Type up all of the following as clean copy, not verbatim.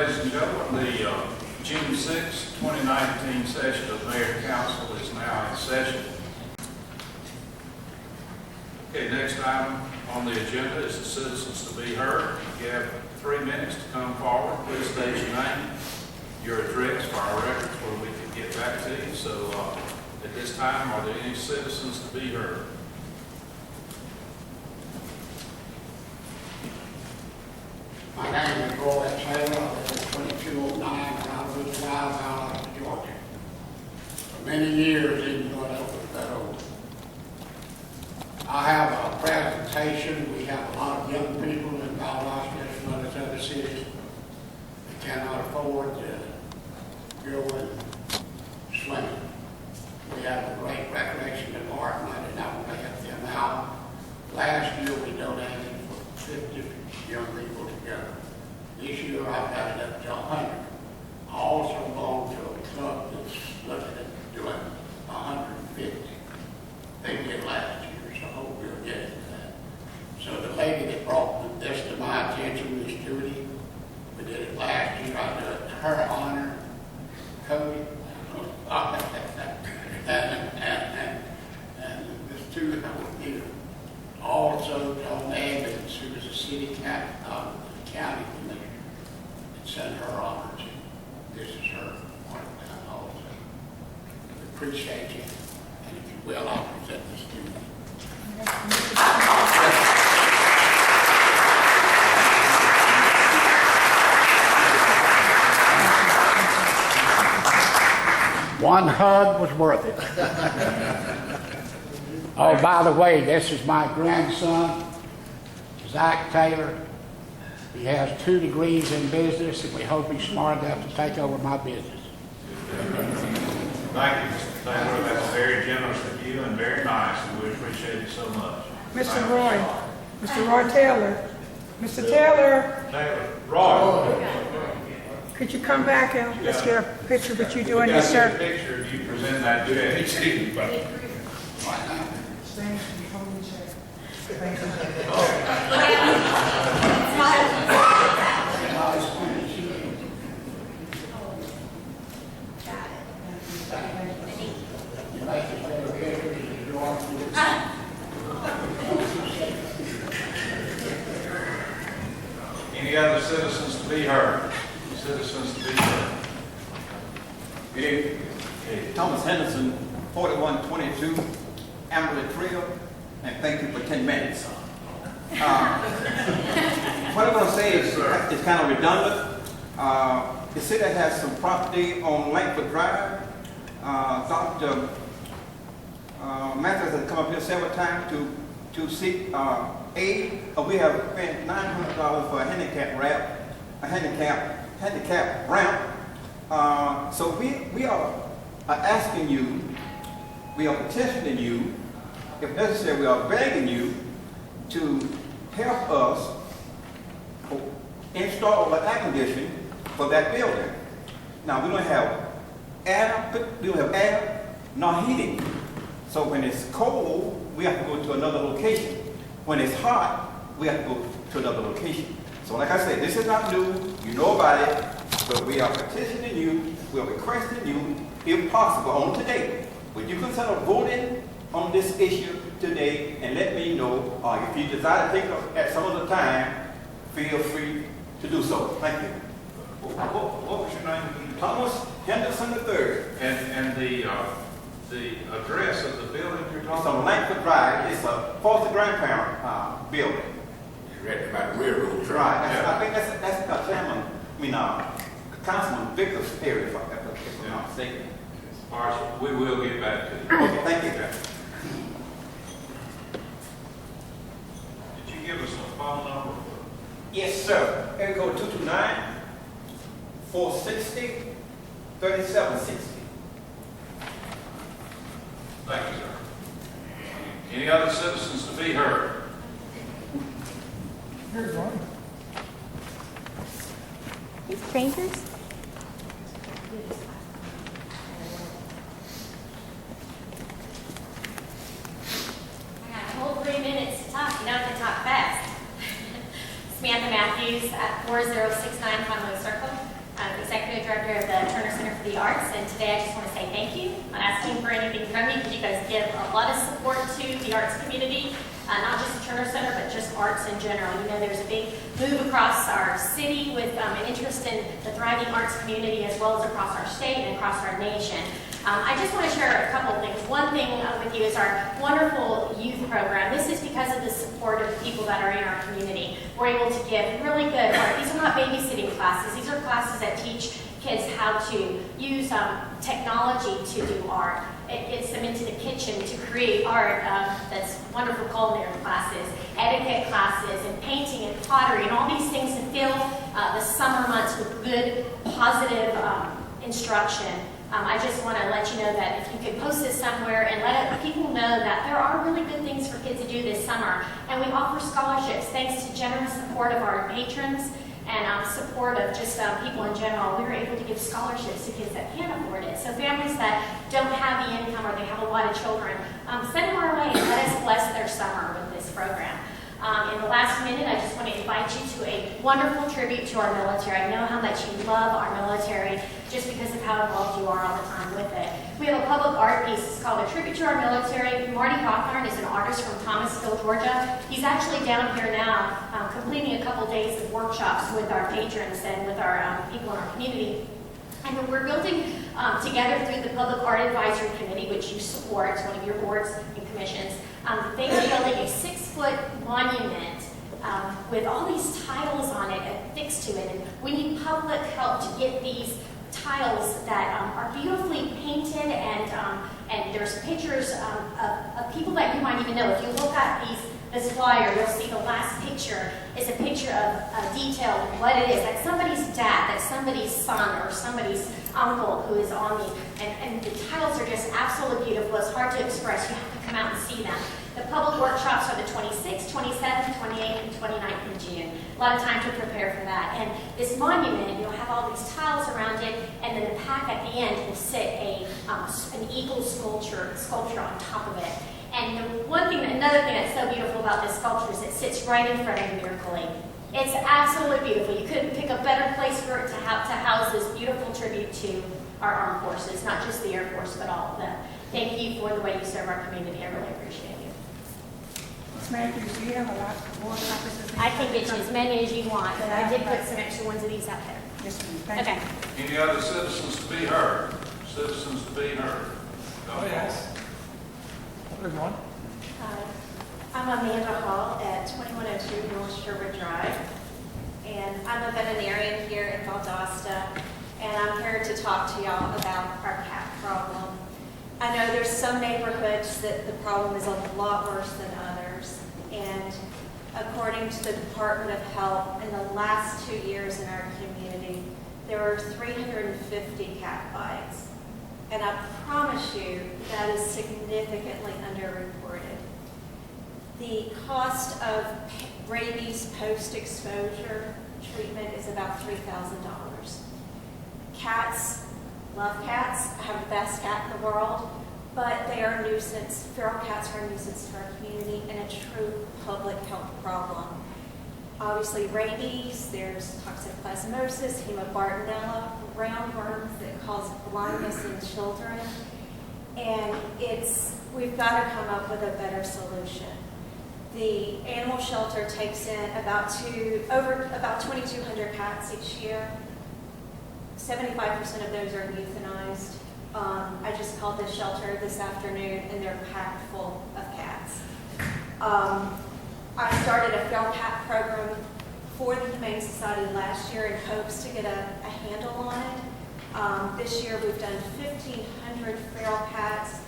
Ladies and gentlemen, the June 6, 2019 session of Mayor and Council is now in session. Okay, next item on the agenda is the citizens to be heard. You have 3 minutes to come forward. Please state your name, your address for our records where we can get back to you. So at this time, are there any citizens to be heard? My name is Roy Taylor. I live at 2209 Valdosta Drive, Valdosta, Georgia. For many years, even though I was that old. I have a presentation. We have a lot of young people in Valdosta as well as other cities that cannot afford to go and swim. We have a great recreation department, and I want to help them out. Last year, we donated for 50 young people together. This year, I've got it up to 100. I also belong to a club that's looking at doing 150. They did last year, so I hope we'll get to that. So the lady that brought this to my attention, Miss Judy, we did it last year. I do it in her honor. Cody. and there's two here. Also, John Evans, who was a city county commissioner, and sent her honor to. This is her part also. We appreciate you, and if you will, I'll present this to you. One hug was worth it. Oh, by the way, this is my grandson, Zach Taylor. He has 2 degrees in business, and we hope he's smart enough to take over my business. Thank you, Mr. Taylor. That's very generous of you and very nice, and we appreciate it so much. Mr. Roy Taylor. Mr. Taylor, Roy. could you come back and let's get a picture with you doing this, A sir? picture of you present that to anybody. Any other citizens to be heard? Citizens to be heard. Good evening. Thomas Henderson, 4122 Amberley Trail, and thank you for 10 minutes. What I'm going to say is it's kind of redundant. The city has some property on Langford Drive. Dr. Mathis has come up here several times to seek aid. We have spent $900 for a handicap ramp. So we are asking you, we are petitioning you, if necessary, we are begging you to help us install an air conditioning for that building. Now we don't have air nor heating. So when it's cold, we have to go to another location. When it's hot, we have to go to another location. So like I said, this is not new, you know about it, but we are petitioning you, we are requesting you, if possible, on today, would you consider voting on this issue today and let me know, or if you desire to take it at some other time, feel free to do so. Thank you. What was your name? Thomas Henderson III. And the address of the building you're It's talking on about? Langford Drive. It's a foster grandparent building. You read about the railroad track. Right. I think that's Councilman Vickers' area, if I'm not mistaken. All right, we will get back to you. Okay, thank you. Did you give us a phone number? Yes, sir. Area code 229-460-3760. Thank you, sir. Any other citizens to be heard? Here's one. These strangers? I got a whole 3 minutes to talk. You know I can talk fast. Samantha Matthews at 4069 Conway Circle. Executive Director of the Turner Center for the Arts, and today I just want to say thank you. I'm not asking for anything from you because you guys give a lot of support to the arts community, not just the Turner Center, but just arts in general. You know, there's a big move across our city with an interest in the thriving arts community as well as across our state and across our nation. I just want to share a couple of things. One thing with you is our wonderful youth program. This is because of the support of the people that are in our community. We're able to give really good art. These are not babysitting classes. These are classes that teach kids how to use technology to do art. It gets them into the kitchen to create art. That's wonderful culinary classes, etiquette classes, and painting and pottery, and all these things to fill the summer months with good, positive instruction. I just want to let you know that if you could post this somewhere and let people know that there are really good things for kids to do this summer. And we offer scholarships thanks to generous support of our patrons and support of just people in general. We were able to give scholarships to kids that can't afford it. So families that don't have the income or they have a lot of children, send them our way and let us bless their summer with this program. In the last minute, I just want to invite you to a wonderful tribute to our military. I know how much you love our military just because of how involved you are all the time with it. We have a public art piece. It's called A Tribute to Our Military. Marty Hawthorne is an artist from Thomasville, Georgia. He's actually down here now completing a couple days of workshops with our patrons and with our people in our community. And then we're building together through the Public Art Advisory Committee, which you support, it's one of your boards and commissions. They are building a 6-foot monument with all these tiles on it affixed to it. And we need public help to get these tiles that are beautifully painted, and there's pictures of people that you might even know. If you look at this flyer, you'll see the last picture is a picture of detail what it is. That's somebody's dad, that's somebody's son, or somebody's uncle who is on and the tiles are just absolutely beautiful. It's hard to express. You have to come out and see them. The public workshops are the 26th, 27th, 28th, and 29th in June. A lot of time to prepare for that. And this monument, you'll have all these tiles around it, and then the pack at the end will sit an eagle sculpture on top of it. And another thing that's so beautiful about this sculpture is it sits right in front of Miracle Lake. It's absolutely beautiful. You couldn't pick a better place for it to house this beautiful tribute to our armed forces, not just the Air Force, but all of them. Thank you for the way you serve our community. I really appreciate you. Ms. Matthews, do you have a lot more copies of these? I can get you as many as you want, but I did put some extra ones of these out there. Yes, ma'am. Thank you. Okay. Any other citizens to be heard? Citizens to be heard? Oh, yes. Good morning. I'm Amanda Hall at 2102 North Sherwood Drive, and I'm a veterinarian here in Valdosta, and I'm here to talk to y'all about our cat problem. I know there's some neighborhoods that the problem is a lot worse than others, and according to the Department of Health, in the last 2 years in our community, there were 350 cat bites. And I promise you that is significantly underreported. The cost of rabies post-exposure treatment is about $3,000. Cats, love cats, have the best cat in the world, but they are a nuisance. Feral cats are a nuisance to our community and a true public health problem. Obviously rabies, there's toxoplasmosis, hemobartonella, roundworms that cause blindness in children, and we've got to come up with a better solution. The animal shelter takes in about 2,200 cats each year. 75% of those are euthanized. I just called this shelter this afternoon, and they're packed full of cats. I started a feral cat program for the Humane Society last year in hopes to get a handle on it. This year we've done 1,500 feral cats,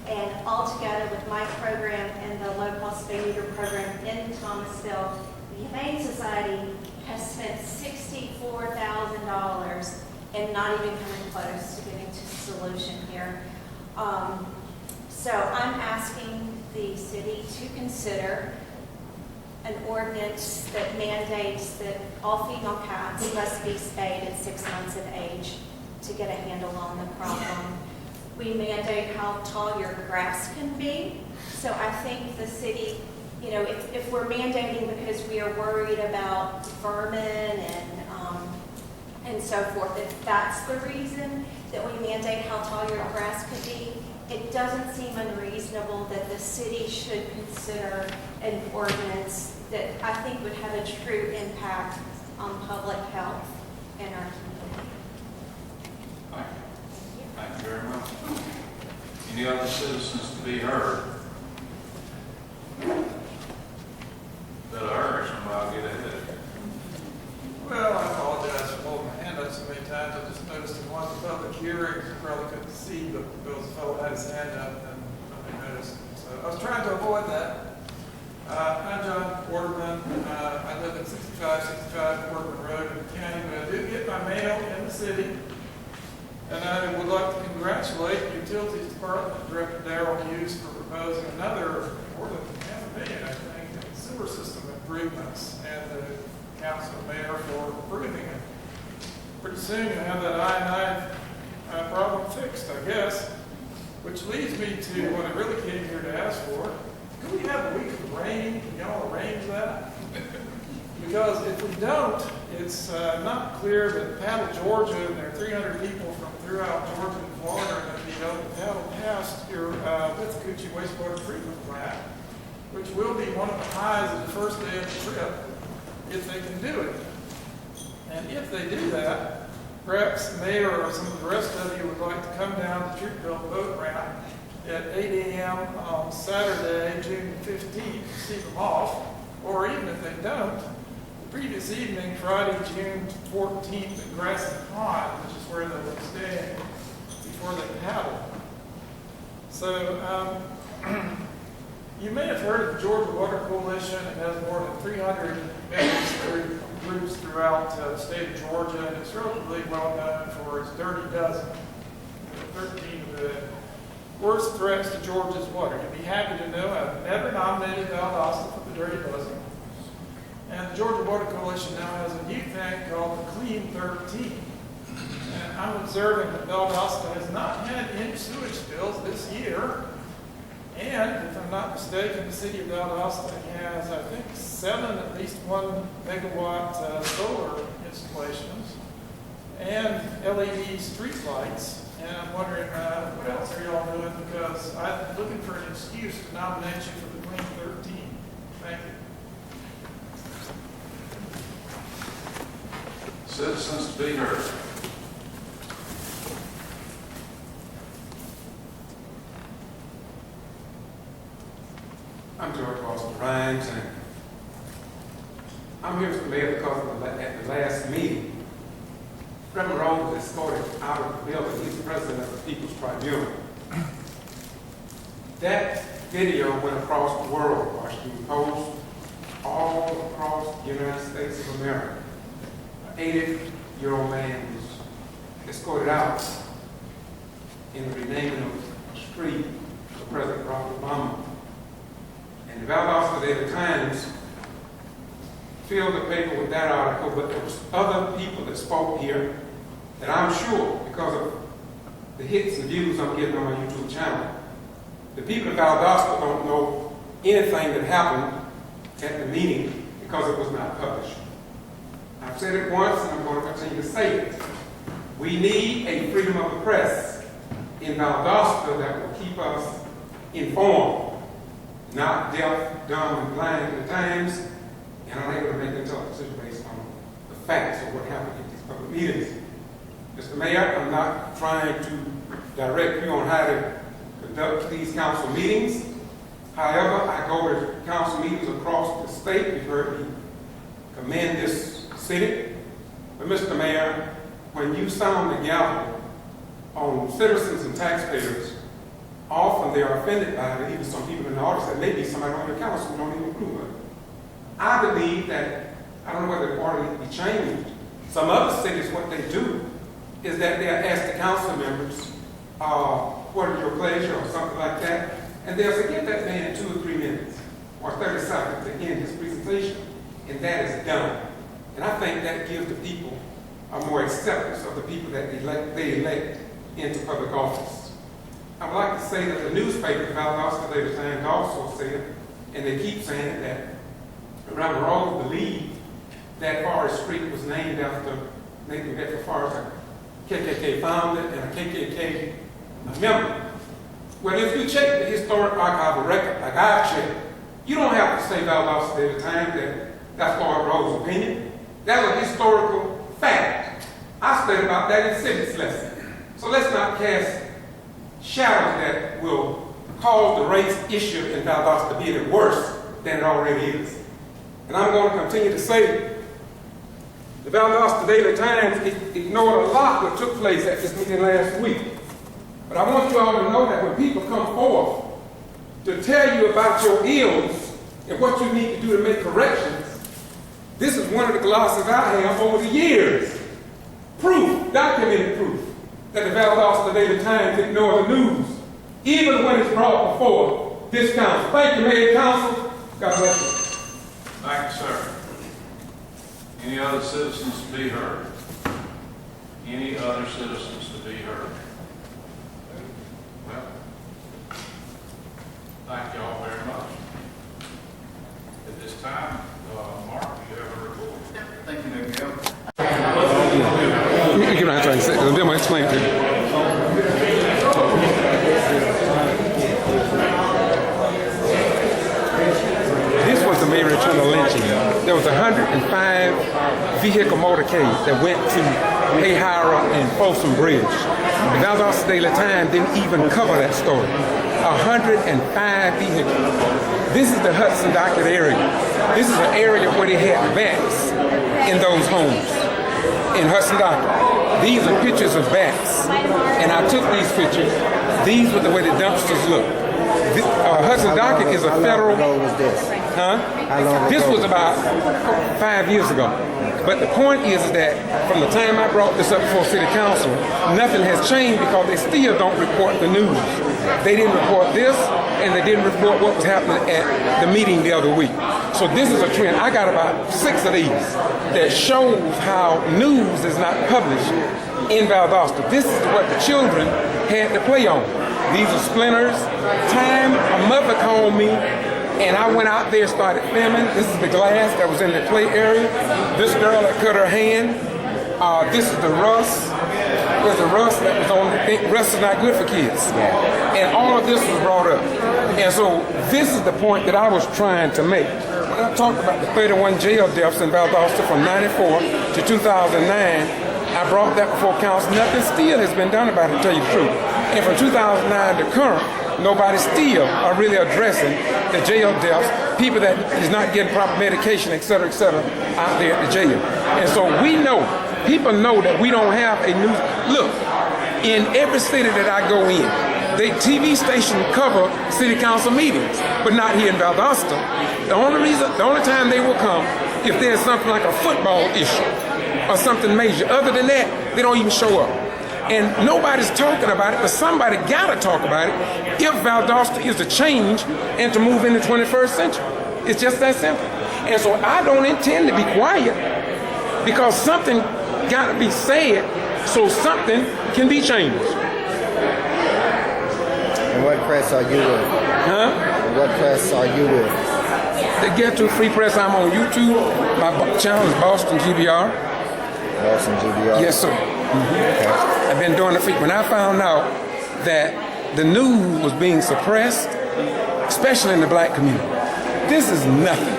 and altogether with my program and the low-cost spay neuter program in Thomasville, the Humane Society has spent $64,000 and not even coming close to getting to a solution here. So I'm asking the city to consider an ordinance that mandates that all female cats must be spayed at 6 months of age to get a handle on the problem. We mandate how tall your grass can be. So I think the city, if we're mandating because we are worried about vermin and and so forth, if that's the reason that we mandate how tall your grass could be, it doesn't seem unreasonable that the city should consider an ordinance that I think would have a true impact on public health in our community. Thank you. Thank you very much. Any other citizens to be heard? Better hurry, somebody get ahead. Well, I apologize for holding my hand up so many times. I just noticed in one of the public hearings, you probably couldn't see, but there was a fellow had his hand up and nobody noticed. So I was trying to avoid that. I'm John Waterman. I live at 6565 Waterman Road in the county, but I do get my mail in the city. And I would like to congratulate the Utilities Department, Director Darrell Hughes, for proposing another more than $500,000, I think, in sewer system improvements, and the council mayor for approving it. Pretty soon you'll have that I-9 problem fixed, I guess, which leads me to what I really came here to ask for. Could we have a week of rain? Can y'all arrange that? Because if we don't, it's not clear that Paddle, Georgia, and there are 300 people from throughout Georgia and Florida are going to be able to paddle past your Withlacoochee wastewater treatment plant, which will be one of the highs of the first day of the trip, if they can do it. And if they do that, perhaps the mayor or some of the rest of you would like to come down the Troopville boat ramp at 8 a.m. on Saturday, June 15th, to see them off, or even if they don't, the previous evening, Friday, June 14th, at Grassy Pond, which is where they were staying before they paddled. So, you may have heard of the Georgia Water Coalition. It has more than 300 members through groups throughout the state of Georgia, and it's relatively well known for its dirty dozen. 13 of the worst threats to Georgia's water. You'd be happy to know I've never nominated Valdosta for the dirty dozen. And the Georgia Water Coalition now has a new thing called the Clean 13. And I'm observing that Valdosta has not had any sewage spills this year. And if I'm not mistaken, the city of Valdosta has, I think, 7 at least 1 megawatt solar installations and LED street lights. And I'm wondering, what else are y'all doing? Because I'm looking for an excuse to nominate you for the Clean 13. Thank you. Citizens to be heard. I'm George Boston Rhymes, and I'm here as the mayor because at the last meeting, Reverend Rose was escorted out of the building. He's the president of the People's Tribunal. That video went across the world, Washington Post, all across the United States of America. An 80-year-old man was escorted out in the renaming of a street for President Barack Obama. And the Valdosta Daily Times filled the paper with that article, but there was other people that spoke here that I'm sure, because of the hits and views I'm getting on my YouTube channel, the people of Valdosta don't know anything that happened at the meeting because it was not published. I've said it once and I'm going to continue to say it. We need a freedom of the press in Valdosta that will keep us informed, not deaf, dumb, and blind at times, and unable to make a tough decision based on the facts of what happened in these public meetings. Mr. Mayor, I'm not trying to direct you on how to conduct these council meetings. However, I go to council meetings across the state. You've heard me commend this city. But Mr. Mayor, when you sound the gavel on citizens and taxpayers, often they are offended by it. Even some people in the audience that maybe somebody on your council who don't even approve of it. I believe that, I don't know whether the order needs to be changed. Some other cities, what they do is that they'll ask the council members, what is your pleasure or something like that, and they'll say, give that man 2 or 3 minutes or 30 seconds to end his presentation, and that is done. And I think that gives the people a more acceptance of the people that they elect into public office. I would like to say that the newspaper, Valdosta Daily Times, also said, and they keep saying that Reverend Rose believed that Forest Street was named after Nathan Bedford Forrest, a KKK founder and a KKK member. Well, if you check the historic archival record, like I've checked, you don't have to say Valdosta Daily Times that that's Lloyd Rhodes' opinion. That's a historical fact. I studied about that in civics lesson. So let's not cast shadows that will cause the race issue in Valdosta to be any worse than it already is. And I'm going to continue to say the Valdosta Daily Times ignored a lot what took place at this meeting last week. But I want you all to know that when people come forth to tell you about your ills and what you need to do to make corrections, this is one of the glosses I have over the years. Proof, documented proof, that the Valdosta Daily Times ignore the news, even when it's brought before this council. Thank you, Mayor and Council. God bless you. Thank you, sir. Any other citizens to be heard? Any other citizens to be heard? Well, thank you all very much. At this time, Mark, you have a report. Thank you, Miguel. You can answer and say, I'm going to explain it to you. This was the Mary Turner lynching. There was 105 vehicle motorcade that went to Hayhira and Folsom Bridge. The Valdosta Daily Times didn't even cover that story. 105 vehicles. This is the Hudson Docket area. This is an area where they had bats in those homes in Hudson Docket. These are pictures of bats. And I took these pictures. These were the way the dumpsters look. Hudson Docket is a federal. How long ago was this? Huh? How long ago? This was about 5 years ago. But the point is that from the time I brought this up before City Council, nothing has changed because they still don't report the news. They didn't report this, and they didn't report what was happening at the meeting the other week. So this is a trend. I got about 6 of these that shows how news is not published in Valdosta. This is what the children had to play on. These are splinters. Time, a mother called me, and I went out there, started filming. This is the glass that was in the play area. This girl that cut her hand. This is the rust. There's a rust that was on the thing. Rust is not good for kids. And all of this was brought up. And so this is the point that I was trying to make. When I talked about the 31 jail deaths in Valdosta from 94 to 2009, I brought that before council. Nothing still has been done about it, to tell you the truth. And from 2009 to current, nobody still are really addressing the jail deaths, people that is not getting proper medication, et cetera, out there at the jail. And so we know, people know that we don't have a news. Look, in every city that I go in, the TV station cover city council meetings, but not here in Valdosta. The only time they will come if there's something like a football issue or something major. Other than that, they don't even show up. And nobody's talking about it, but somebody gotta talk about it if Valdosta is to change and to move in the 21st century. It's just that simple. And so I don't intend to be quiet because something gotta be said so something can be changed. And what press are you with? Huh? And what press are you with? To get to Free Press, I'm on YouTube. My channel is Boston G.B.R. Boston G.B.R. Yes, sir. Okay. I've been doing it when I found out that the news was being suppressed, especially in the black community. This is nothing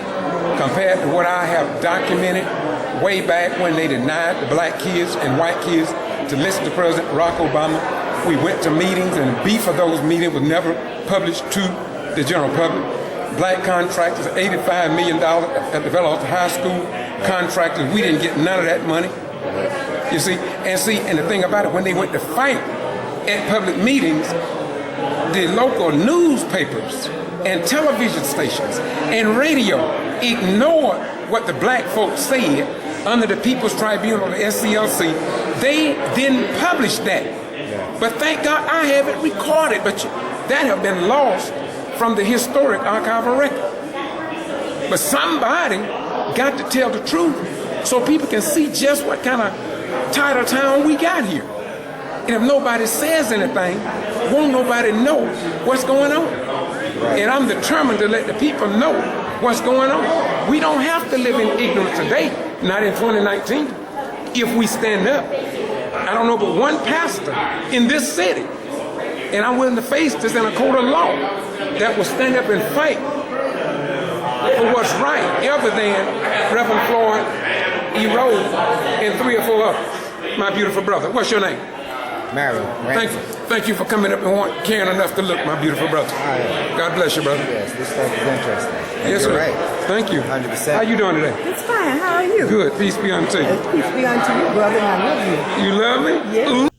compared to what I have documented way back when they denied the black kids and white kids to listen to President Barack Obama. We went to meetings, and beef of those meetings was never published to the general public. Black contractors, $85 million at the Valdosta High School contractors. We didn't get none of that money. You see, and the thing about it, when they went to fight at public meetings, the local newspapers and television stations and radio ignored what the black folks said under the People's Tribunal, the SCLC. They didn't publish that. But thank God I have it recorded, but that have been lost from the historic archival record. But somebody got to tell the truth so people can see just what kind of title town we got here. And if nobody says anything, won't nobody know what's going on. Right. And I'm determined to let the people know what's going on. We don't have to live in ignorance today, not in 2019. if we stand up. I don't know but one pastor in this city, and I'm willing to face this in a court of law, that will stand up and fight for what's right, other than Reverend Floyd, E. Rose, and 3 or 4 others. My beautiful brother. What's your name? Mary. Thank you for coming up and caring enough to look, my beautiful brother. God bless you, brother. Yes, this stuff is interesting. And Yes, you're sir. right. Thank you. 100%. How you doing today? It's fine. How are you? Good. Peace be unto you. Peace be unto you, brother. And I love you. You love me? Yes. Ooh.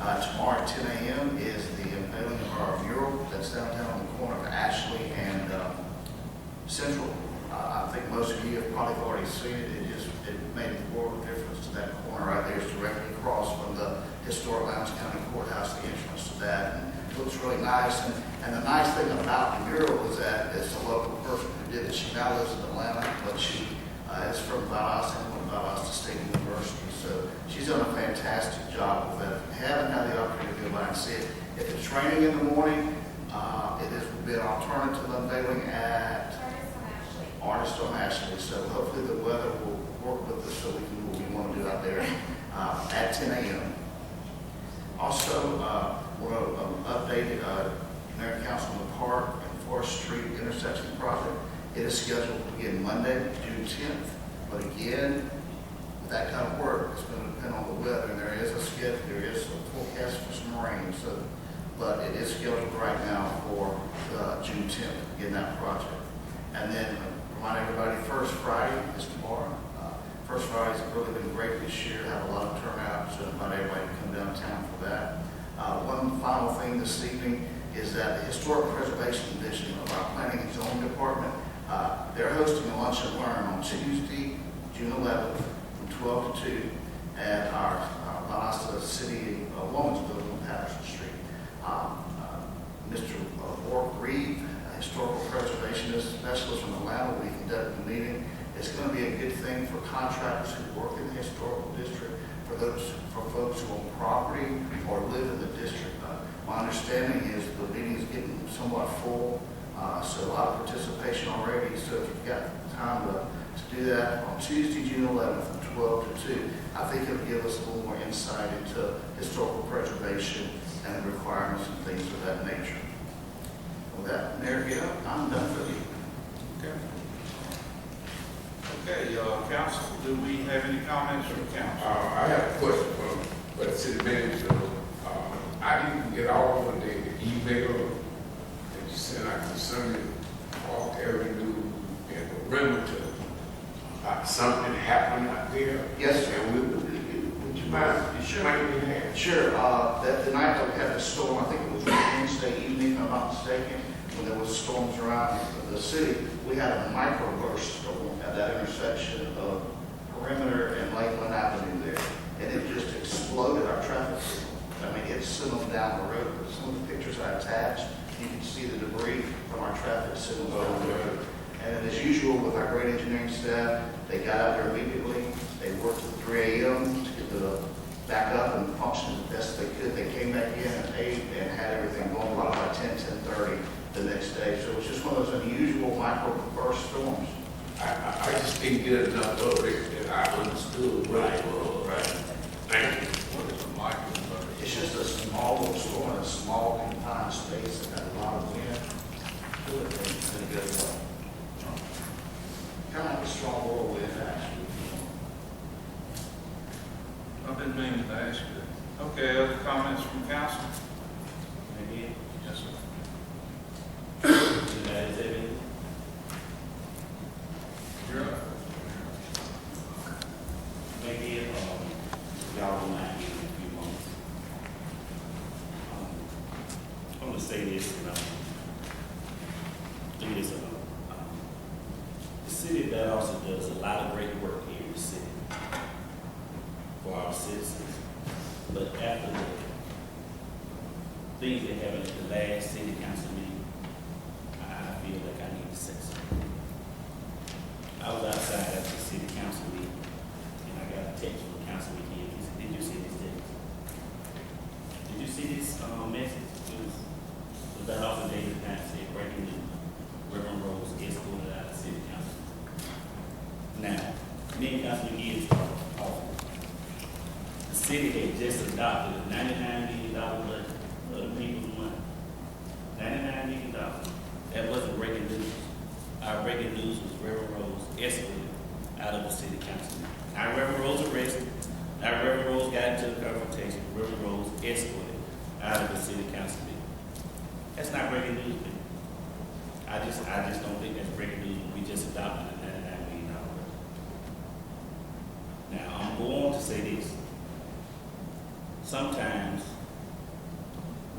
Tomorrow at 10 a.m. is the unveiling of our mural that's downtown on the corner of Ashley and Central. I think most of you have probably already seen it. It made a world of difference to that corner right there. It's directly across from the historic Lowndes County Courthouse, the entrance to that. And it looks really nice. And the nice thing about the mural is that it's a local person who did it. She now lives in Atlanta, but she is from Valdosta and went to Valdosta State University. So she's done a fantastic job with that. If you haven't had the opportunity to go by and see it, if it's raining in the morning, it has been an alternative unveiling at Artist on Ashley. So hopefully the weather will work with us so we can do what we want to do out there at 10 a.m. Also, we're going to update Mayor and Council on the Park and Forest Street intersection project. It is scheduled to begin Monday, June 10th. But again, with that kind of work, it's going to depend on the weather. And there is a schedule, there is a forecast for some rain. So, but it is scheduled right now for June 10th to begin that project. And then remind everybody, First Friday is tomorrow. First Friday's really been great this year. Had a lot of turnout, so invite everybody to come downtown for that. One final thing this evening is that the Historic Preservation Division of our Planning and Zoning Department, they're hosting a lunch and learn on Tuesday, June 11th, from 12 to 2 at our Valdosta City Women's Building on Patterson Street. Mr. Wark Reed, historical preservationist specialist from Atlanta, will be conducting the meeting. It's going to be a good thing for contractors who work in the historical district, for folks who own property or live in the district. My understanding is the meeting is getting somewhat full, so a lot of participation already. So if you've got time to do that on Tuesday, June 11th, from 12 to 2, I think it'll give us a little more insight into historical preservation and the requirements and things of that nature. With that, Mayor, I'm done for you. Okay. Okay, council, do we have any comments from council? I have a question for the city manager. I didn't get all of the email that you sent out concerning Park Avenue and the perimeter. Something happened out there. Yes, sir. And would you mind explaining that? Sure. The night that we had the storm, I think it was Wednesday evening, if I'm not mistaken, when there was storms around the city, we had a microburst storm at that intersection of Perimeter and Lakeland Avenue there. And it just exploded our traffic signal. I mean, it signaled down the road. But some of the pictures I attached, you can see the debris from our traffic signals down the road. And as usual with our great engineering staff, they got out there immediately. They worked at 3 a.m. to get the back up and function as best they could. They came back in at 8 and had everything going by 10:30 the next day. So it was just one of those unusual microburst storms. I just didn't get enough of it that I understood. Right. Thank you. What is a microburst? It's just a small little storm in a small confined space that had a lot of wind. Good thing, in a good way. Kind of like a strong whirlwind, actually. I've been meaning to ask you that. Okay, other comments from council? Maybe, Yes, sir. You're up. maybe, y'all don't mind me in a few moments. I'm gonna say this, the city of Valdosta does a lot of great work here in the city for our citizens. But after the things that happened at the last city council meeting, I feel like I need to say something. I was outside at the city council meeting, and I got a text from the council meeting. He said, "Did you see this text? Did you see this message?" It was that also David Knight said, breaking news. Reverend Rose escorted out of the city council. Now, me and Councilman Gibbs talked often. The city had just adopted a $99 million budget for the people's money. $99 million. That wasn't breaking news. Our breaking news was Reverend Rose escorted out of the city council. Now, Reverend Rose arrested. Now, Reverend Rose got into a confrontation. Reverend Rose escorted out of the city council meeting. That's not breaking news, man. I just don't think that's breaking news. We just adopted a $99 million budget. Now, I'm going to say this. Sometimes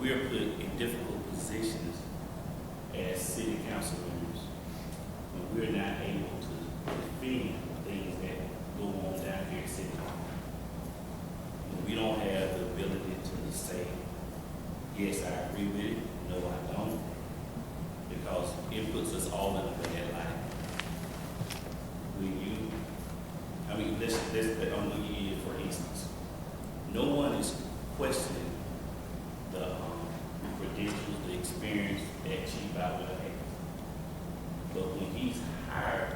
we're put in difficult positions as city council members when we're not able to defend things that go on down here at City Hall. When we don't have the ability to say, yes, I agree with it, no, I don't, because it puts us all in a bad light. When you, I mean, let's I'm going to give you for instance. No one is questioning the credentials, the experience that G.B.R. has. But when he's hired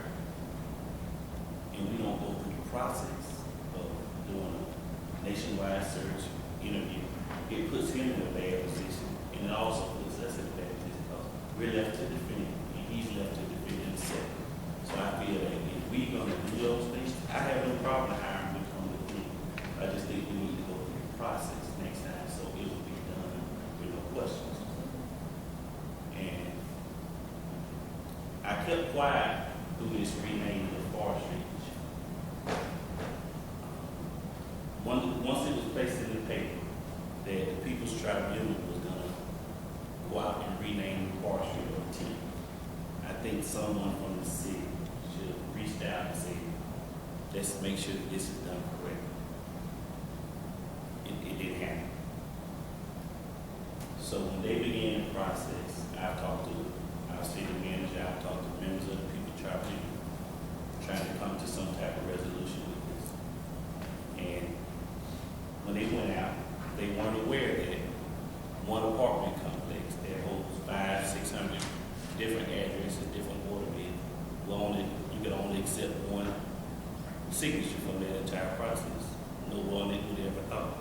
and we don't go through the process of doing a nationwide search interview, it puts him in a bad position, and it also puts us in a bad position because we're left to defend him, and he's left to defend himself. So I feel that if we're going to do those things, I have no problem hiring him to come with me. I just think we need to go through the process next time so it will be done with no questions. And I kept quiet through this renaming of Forest Range. Once it was placed in the paper that the People's Tribunal was going to go out and rename the forestry of the team, I think someone from the city should have reached out and said, let's make sure that this is done correctly. It didn't happen. So when they began the process, I talked to our city manager, I talked to members of the People's Tribunal, trying to come to some type of resolution with this. And when they went out, they weren't aware that one apartment complex that holds 500-600 different addresses, different water bills, you could only accept one signature from that entire process. No one that would ever thought.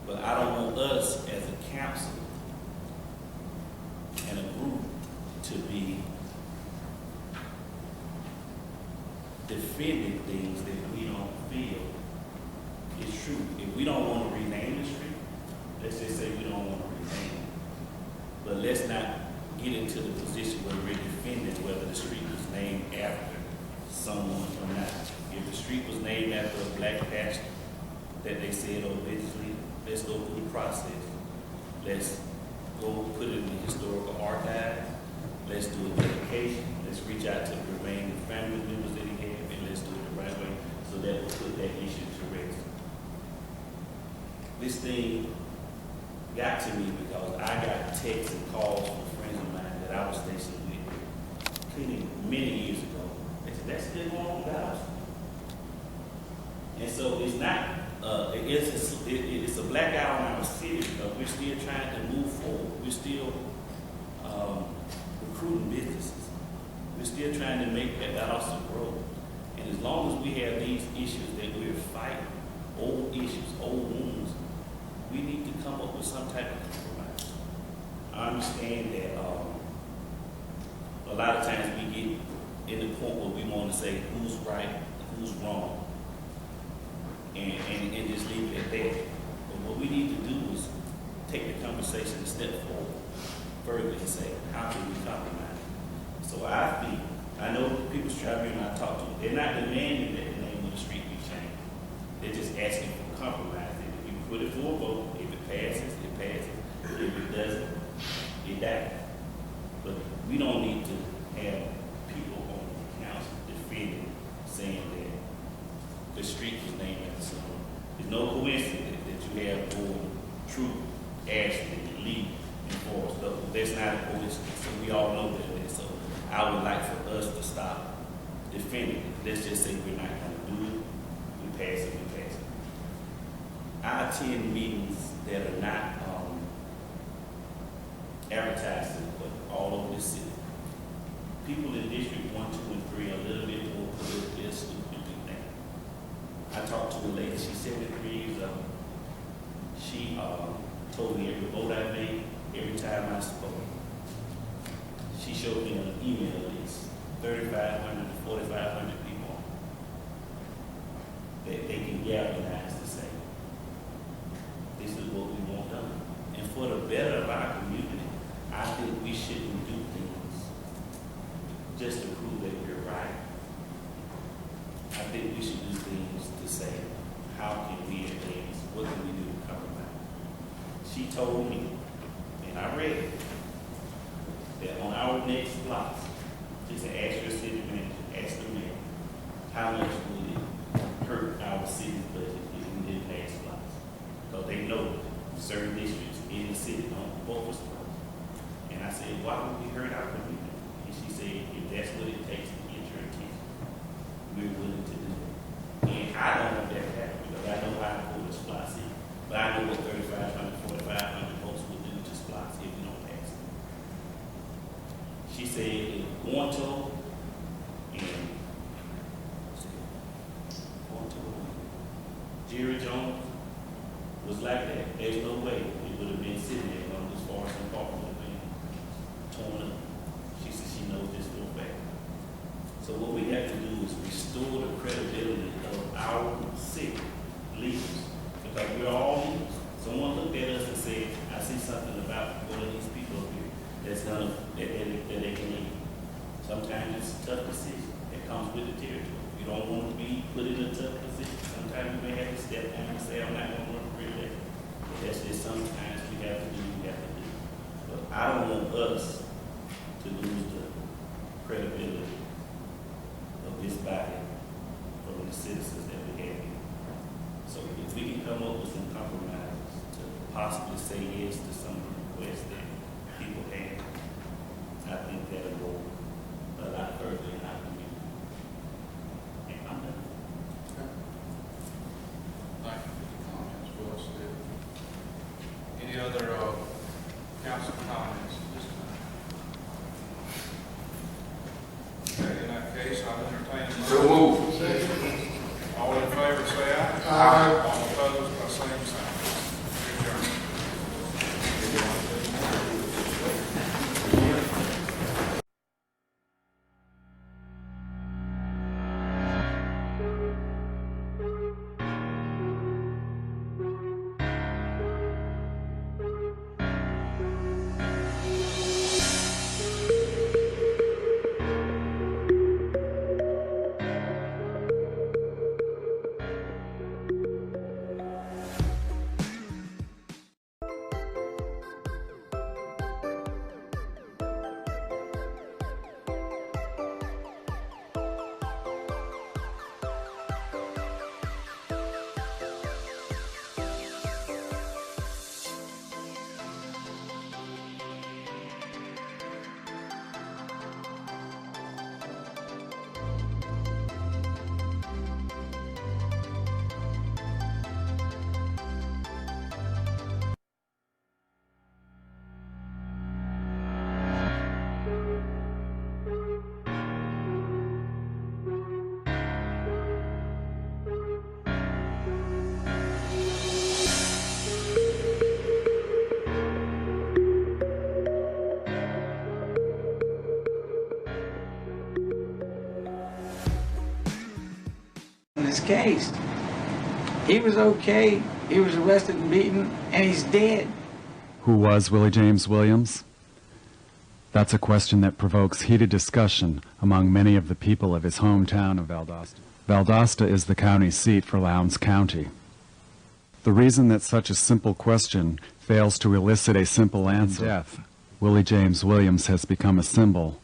But I don't want us as a council and a group to be defending things that we don't feel is true. If we don't want to rename the street, let's just say we don't want to rename it. But let's not get into the position where we're defending whether the street was named after someone or not. If the street was named after a black pastor that they said obviously, let's go through the process. Let's go put it in the historical archive. Let's do a dedication. Let's reach out to the remaining family members that he had, and let's do it the right way so that we'll put that issue to rest. This thing got to me because I got texts and calls from friends of mine that I was stationed with cleaning many years ago. They said, that's still going on with us. And so it's not, it's a blackout in our city because we're still trying to move forward. We're still recruiting businesses. We're still trying to make that Valdosta grow. And as long as we have these issues that we're fighting, old issues, old wounds, we need to come up with some type of compromise. I understand that a lot of times we get in the point where we want to say who's right, who's wrong, and just leave it at that. But what we need to do is take the conversation a step forward further and say, how can we compromise? So I know the People's Tribunal I talked to, they're not demanding that the name of the street be changed. They're just asking for compromise. If you put it for a vote, if it passes, it passes. If it doesn't, it dies. But we don't need to have people on the council defending, saying that the street was named after someone. There's no coincidence that you have Boyd, Troop, Ashley, Lee, and Forrest. That's not a coincidence. So we all know that it is. So I would like for us to stop defending it. Let's just say we're not going to do it. We pass it, we pass it. I attend meetings that are not advertised to but all over the city. People in District 1, 2, and 3 are a little bit more politically astute than we think. I talked to a lady, she's 73 years old. She told me every vote I made, every time I spoke. She showed me an email list, 3,500 to 4,500 people that they can galvanize to say, this is what we want done. And for the better of our community, I think we shouldn't do things just to prove that we're right. I think we should do things to say, how can we advance? What can we do to compromise? She she told me, and I read it, that on our next block, she said, ask your city manager, ask the mayor, how much would it hurt our city's budget if we did pass blocks? Because they know certain districts in the city don't vote for blocks. And I said, why would we hurt our community? And she said, if that's what it takes to get your attention, we're willing to do it. And I don't want that to happen because I know how important SPLOST is. But I know what 3,500, 4,500 votes will do to SPLOST if we don't pass it. She said, Guanto and Jerry Jones was like that. There's no way we would have been sitting there long as far as the park would have been torn up. She said she knows this for a fact. So what we have to do is restore the credibility of our city leaders. Because we're all leaders. Someone looked at us and said, I see something about one of these people up here that's gonna, that they can lead. Sometimes it's a tough decision that comes with the territory. You don't want to be put in a tough position. Sometimes you may have to step down and say, I'm not going to run for reelection. But that's just sometimes we have to do what we have to do. But I don't want us to lose the credibility of this body from the citizens that we have here. So if we can come up with some compromises to possibly say yes to some of the requests that people have, I think that'll go a lot further in our community. And I'm done. Thank you for your comments, well said. Any other council comments at this time? Okay, in that case, I'll entertain a motion. So moved. All in favor, say aye. Aye. All opposed, by same sign. Adjourned. His case. He was okay, he was arrested and beaten, and he's dead. Who was Willie James Williams? That's a question that provokes heated discussion among many of the people of his hometown of Valdosta. Valdosta is the county seat for Lowndes County. The reason that such a simple question fails to elicit a simple answer, death, Willie James Williams has become a symbol,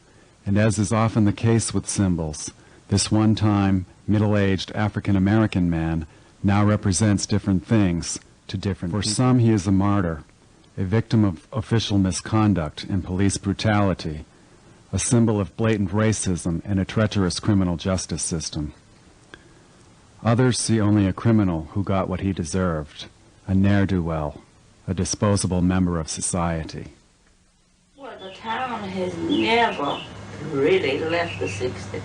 and as is often the case with symbols, this one-time, middle-aged African-American man now represents different things to different people. For some, he is a martyr, a victim of official misconduct and police brutality, a symbol of blatant racism and a treacherous criminal justice system. Others see only a criminal who got what he deserved, a ne'er-do-well, a disposable member of society. Well, the town has never really left the 60s.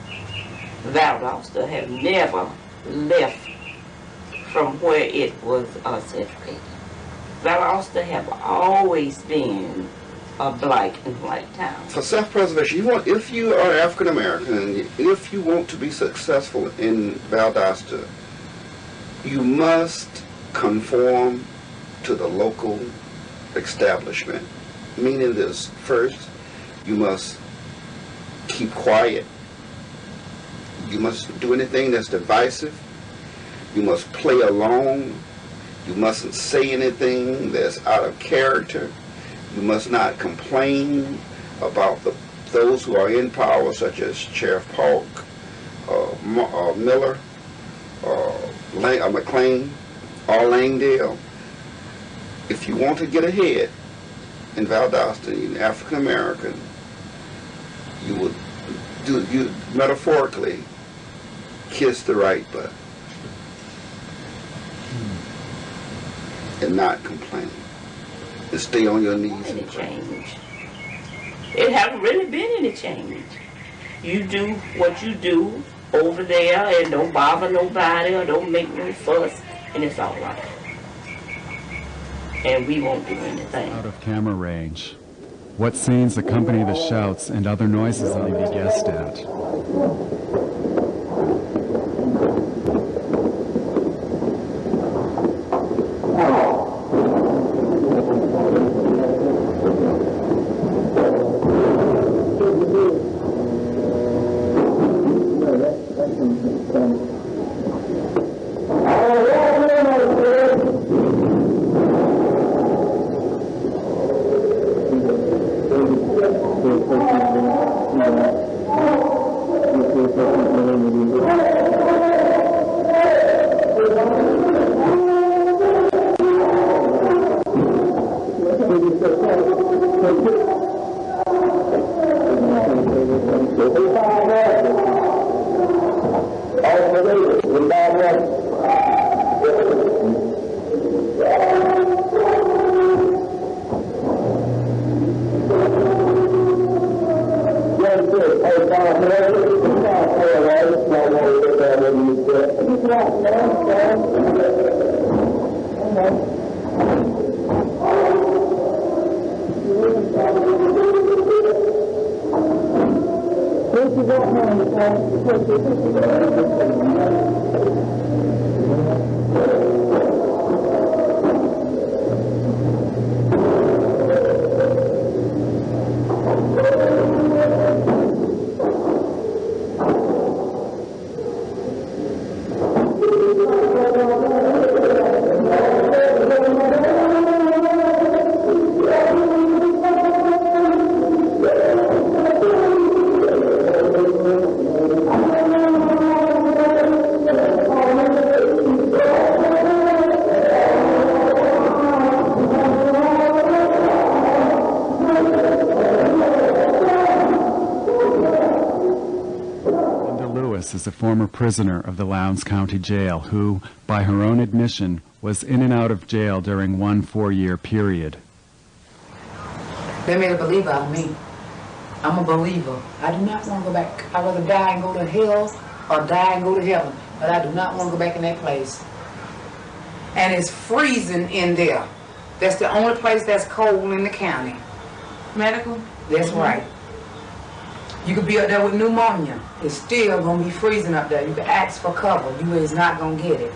Valdosta have never left from where it was segregated. Valdosta have always been a black and white town. For self-preservation, if you are African American and if you want to be successful in Valdosta, you must conform to the local establishment. Meaning this: first, you must keep quiet. You must do anything that's divisive. You must play along. You mustn't say anything that's out of character. You must not complain about those who are in power, such as Sheriff Polk, Miller, McLean, or Langdale. If you want to get ahead in Valdosta, you're African American, you would metaphorically kiss the right button and not complain and stay on your knees and pray. It hasn't really been any change. You do what you do over there and don't bother nobody or don't make no fuss, and it's all right. And we won't do anything. Out of camera range. What scenes accompany the shouts and other noises may be guessed at? Is a former prisoner of the Lowndes County Jail who, by her own admission, was in and out of jail during one 4-year period. They made a believer out of me. I'm a believer. I do not want to go back. I'd rather die and go to hell or die and go to heaven. But I do not want to go back in that place. And it's freezing in there. That's the only place that's cold in the county. Medical? That's right. You could be up there with pneumonia. It's still going to be freezing up there. You can ask for cover. You is not going to get it.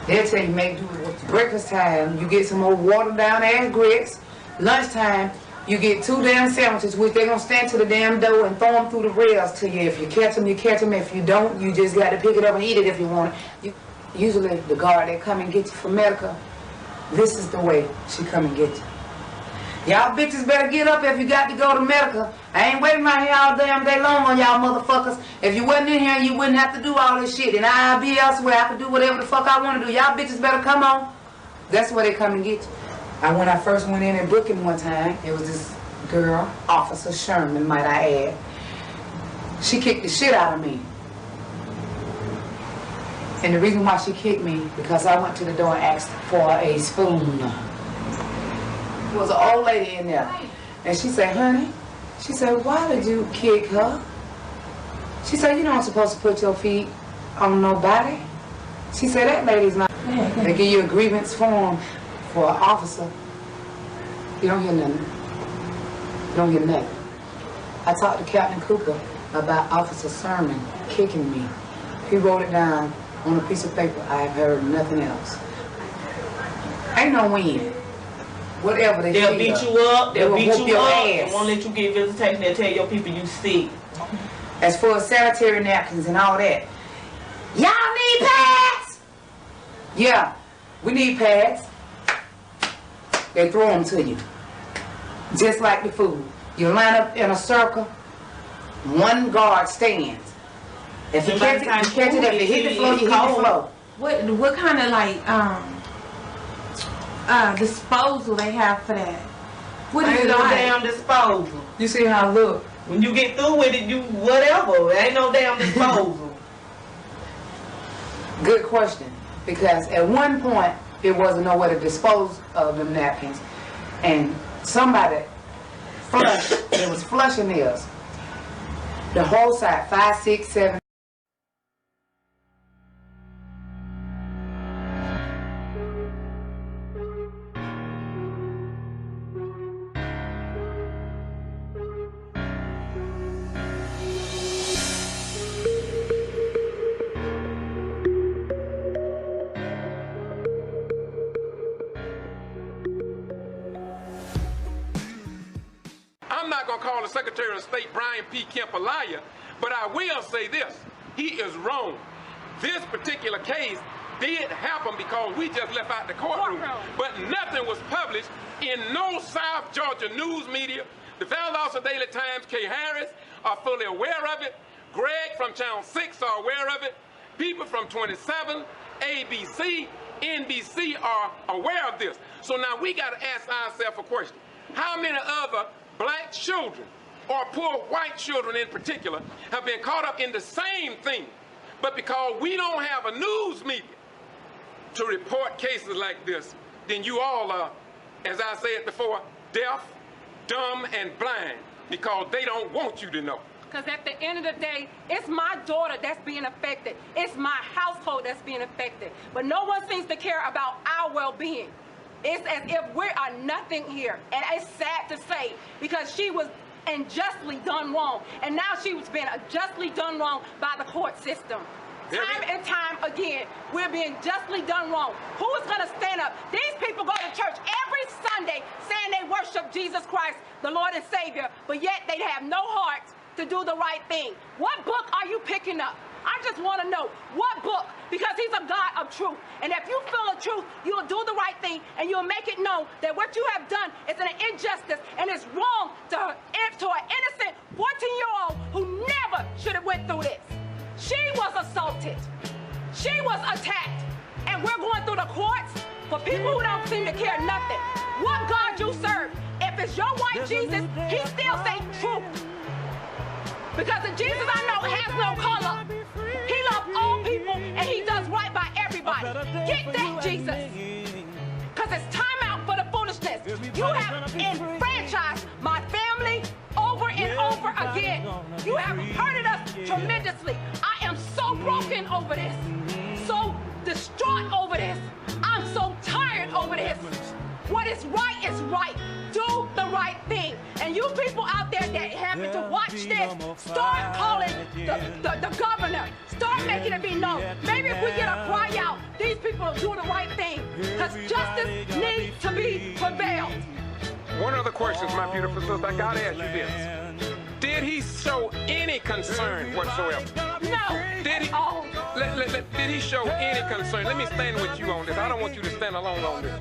They'll tell you make do with breakfast time. You get some more watered down ass grits. Lunchtime, you get 2 damn sandwiches, which they're going to stand to the damn door and throw them through the rails to you. If you catch them, you catch them. If you don't, you just got to pick it up and eat it if you want it. Usually the guard, they come and get you for medical. This is the way she come and get you. Y'all bitches better get up if you got to go to medical. I ain't waiting right here all damn day long on y'all motherfuckers. If you wasn't in here, you wouldn't have to do all this shit. And I'll be elsewhere. I can do whatever the fuck I want to do. Y'all bitches better come on. That's where they come and get you. When I first went in and booked him one time, it was this girl, Officer Sherman, might I add. She kicked the shit out of me. And the reason why she kicked me, because I went to the door and asked for a spoon. There was an old lady in there. And she said, honey, she said, why did you kick her? She said, you don't supposed to put your feet on nobody. She said, that lady's not. They give you a grievance form for an officer. You don't hear nothing. You don't hear nothing. I talked to Captain Cooper about Officer Sermon kicking me. He wrote it down on a piece of paper. I have heard nothing else. Ain't no win. Whatever they They'll beat you up, they'll beat you up, ass. they won't let you get visitation, they'll tell your people you sick. As far as sanitary napkins and all that, y'all need pads? Yeah. We need pads. They throw them to you. Just like the food. You line up in a circle, one guard stands. If you catch it, if you hit the floor, you hit the floor. What kind of like disposal they have for that? What is Ain't it no like? damn disposal. You see how I look? When you get through with it, you whatever. Ain't no damn disposal. Good question. Because at one point, there wasn't nowhere to dispose of them napkins. And somebody flushed, it was flushing theirs. The whole side, 5, 6, 7. I'm not going to call the Secretary of State, Brian P. Kemp, a liar, but I will say this. He is wrong. This particular case did happen because we just left out the courtroom. But nothing was published in no South Georgia news media. The Valdosta Daily Times, Kay Harris, are fully aware of it. Greg from Channel 6 are aware of it. People from 27, ABC, NBC are aware of this. So now we got to ask ourselves a question. How many other black children, or poor white children in particular, have been caught up in the same thing? But because we don't have a news media to report cases like this, then you all are, as I said before, deaf, dumb, and blind, because they don't want you to know. Because at the end of the day, it's my daughter that's being affected. It's my household that's being affected. But no one seems to care about our well-being. It's as if we are nothing here. And it's sad to say, because she was unjustly done wrong. And now she was being unjustly done wrong by the court system. Time and time again, we're being justly done wrong. Who is going to stand up? These people go to church every Sunday saying they worship Jesus Christ, the Lord and Savior, but yet they have no heart to do the right thing. What book are you picking up? I just want to know what book, because he's a God of truth. And if you feel the truth, you'll do the right thing and you'll make it known that what you have done is an injustice and it's wrong to an innocent 14-year-old who never should have went through this. She was assaulted. She was attacked. And we're going through the courts for people who don't seem to care nothing. What God you serve? If it's your white Jesus, he still say truth. Because the Jesus I know has no color. He loves all people and he does right by everybody. Get that Jesus. Because it's time out for the foolishness. You have enfranchised my family over and over again. You have hurted us tremendously. I am so broken over this. So distraught over this. I'm so tired over this. What is right is right. Do the right thing. And you people out there that happen to watch this, start calling the governor. Start making it be known. Maybe if we get a cry out, these people will do the right thing. Because justice needs to be prevailed. One other question, my beautiful sister, I gotta ask you this. Did he show any concern whatsoever? No. Did he? Did he show any concern? Let me stand with you on this. I don't want you to stand alone on this.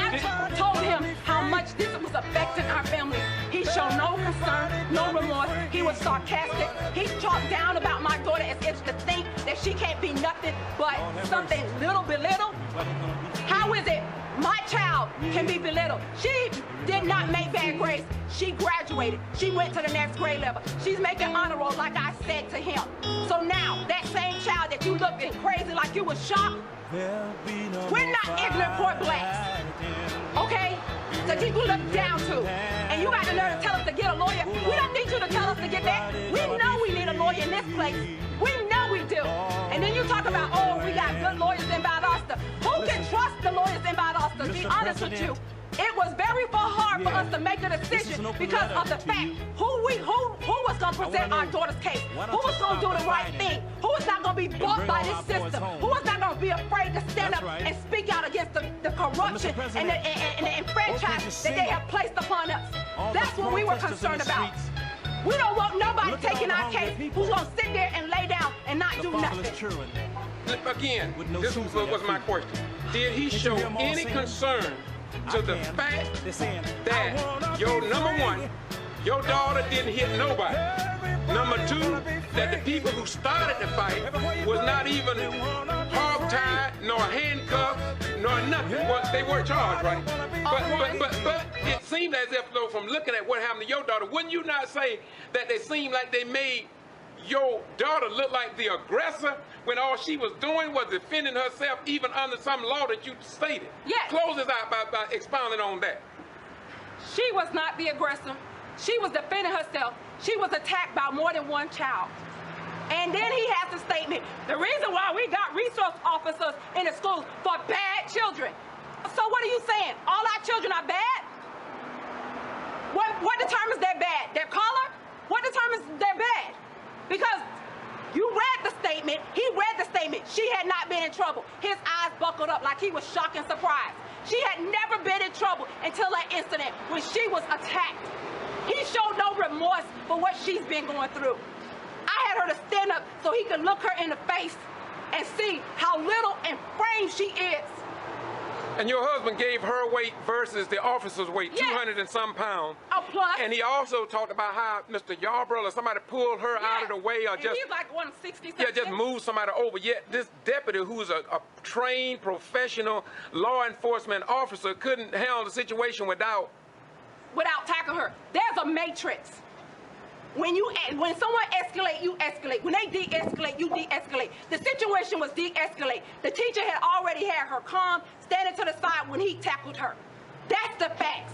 I told him how much this was affecting our family. He showed no concern, no remorse. He was sarcastic. He talked down about my daughter as if to think that she can't be nothing but something little belittled. How is it my child can be belittled? She did not make bad grades. She graduated. She went to the next grade level. She's making honor roll like I said to him. So now, that same child that you looking crazy like you was shocked, we're not ignorant poor blacks. Okay? So people look down to. And you got the nerve to tell us to get a lawyer. We don't need you to tell us to get that. We know we need a lawyer in this place. We know we do. And then you talk about, oh, we got good lawyers in Valdosta. Who can trust the lawyers in Valdosta? To be honest with you, it was very hard for us to make a decision because of the fact who was going to present our daughter's case, who was going to do the right thing, who was not going to be bought by this system, who was not going to be afraid to stand up and speak out against the corruption and the enfranchisement that they have placed upon us. That's what we were concerned about. We don't want nobody taking our case who's going to sit there and lay down and not do nothing. Again, this was my question. Did he show any concern to the fact that your, number one, your daughter didn't hit nobody? Number two, that the people who started the fight was not even hog-tied, nor handcuffed, nor nothing. Well, they weren't charged, right? But it seemed as if, though, from looking at what happened to your daughter, wouldn't you not say that they seemed like they made your daughter look like the aggressor when all she was doing was defending herself even under some law that you stated? Yes. Close this out by expounding on that. She was not the aggressor. She was defending herself. She was attacked by more than one child. And then he has the statement, the reason why we got resource officers in the schools for bad children. So what are you saying? All our children are bad? What determines they're bad? Their color? What determines they're bad? Because you read the statement, he read the statement, she had not been in trouble. His eyes buckled up like he was shocked and surprised. She had never been in trouble until that incident when she was attacked. He showed no remorse for what she's been going through. I had her to stand up so he could look her in the face and see how little and framed she is. And your husband gave her weight versus the officer's weight, yes. 200 and some pounds. A plus. And he also talked about how Mr. Yarbrough or somebody pulled her out of the way, or and just, he's like 160. yeah, just moved somebody over. Yet this deputy, who's a trained professional law enforcement officer, couldn't handle the situation without tackling her. There's a matrix. When someone escalate, you escalate. When they de-escalate, you de-escalate. The situation was de-escalate. The teacher had already had her calm, standing to the side when he tackled her. That's the facts.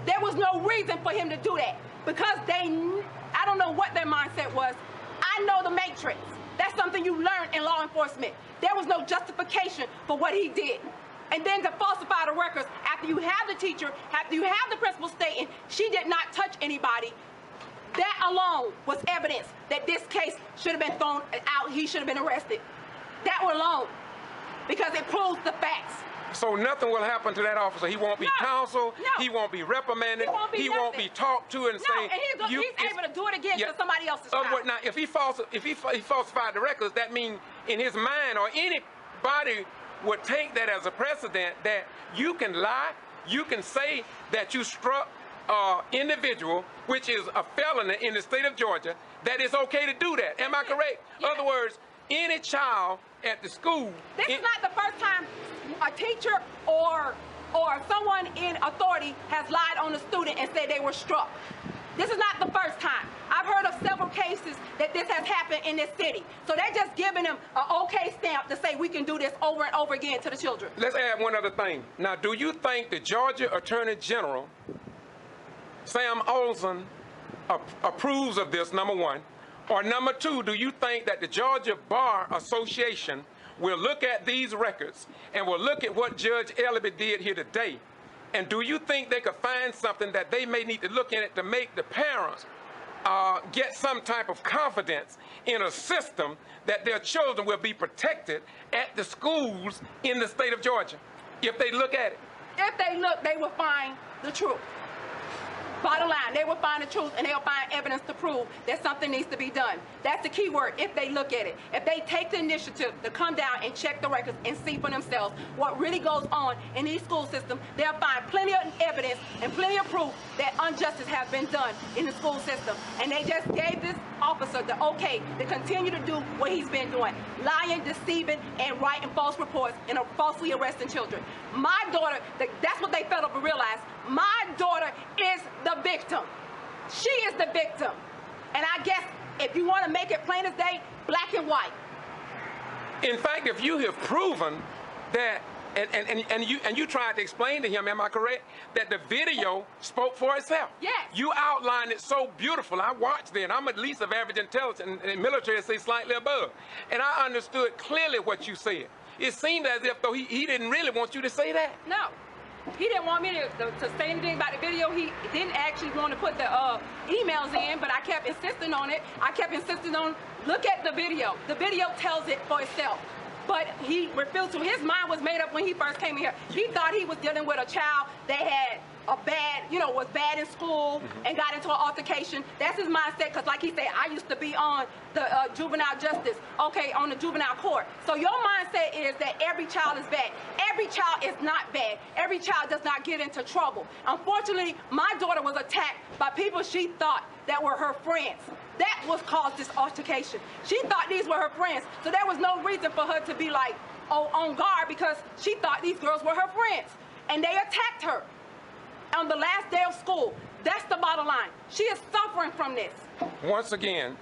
There was no reason for him to do that because I don't know what their mindset was. I know the matrix. That's something you learn in law enforcement. There was no justification for what he did. And then to falsify the records after you have the teacher, after you have the principal stating she did not touch anybody, that alone was evidence that this case should have been thrown out. He should have been arrested. That alone, because it proves the facts. So nothing will happen to that officer. He won't be counseled. No. He won't be reprimanded. He won't be talked to and say. And he's able to do it again to somebody else's child. Now, if he falsified the records, that means in his mind, or anybody would take that as a precedent that you can lie, you can say that you struck individual, which is a felony in the state of Georgia, that it's okay to do that. Am I correct? In other words, any child at the school. This is not the first time a teacher or someone in authority has lied on a student and said they were struck. This is not the first time. I've heard of several cases that this has happened in this city. So they're just giving them an okay stamp to say we can do this over and over again to the children. Let's add one other thing. Now, do you think the Georgia Attorney General, Sam Olsen, approves of this, number one? Or number two, do you think that the Georgia Bar Association will look at these records and will look at what Judge Ellaby did here today? And do you think they could find something that they may need to look at it to make the parents get some type of confidence in a system that their children will be protected at the schools in the state of Georgia, if they look at it? If they look, they will find the truth. Bottom line, they will find the truth and they'll find evidence to prove that something needs to be done. That's the key word, if they look at it. If they take the initiative to come down and check the records and see for themselves what really goes on in these school systems, they'll find plenty of evidence and plenty of proof that injustice has been done in the school system. And they just gave this officer the okay to continue to do what he's been doing, lying, deceiving, and writing false reports and falsely arresting children. My daughter, that's what they failed to realize. My daughter is the victim. She is the victim. And I guess if you want to make it plain as day, black and white. In fact, if you have proven that, and you tried to explain to him, am I correct, that the video spoke for itself? Yes. You outlined it so beautiful. I watched it, and I'm at least of average intelligence, and military say slightly above. And I understood clearly what you said. It seemed as if though he didn't really want you to say that. No. He didn't want me to say anything about the video. He didn't actually want to put the emails in, but I kept insisting on it. I kept insisting on, look at the video. The video tells it for itself. but he refused to. His mind was made up when he first came here. He thought he was dealing with a child that had a bad, was bad in school and got into an altercation. That's his mindset, because like he said, I used to be on the juvenile justice, on the juvenile court. So your mindset is that every child is bad. Every child is not bad. Every child does not get into trouble. Unfortunately, my daughter was attacked by people she thought that were her friends. That was caused this altercation. She thought these were her friends, so there was no reason for her to be like, on guard, because she thought these girls were her friends. And they attacked her on the last day of school. That's the bottom line. She is suffering from this. Once again,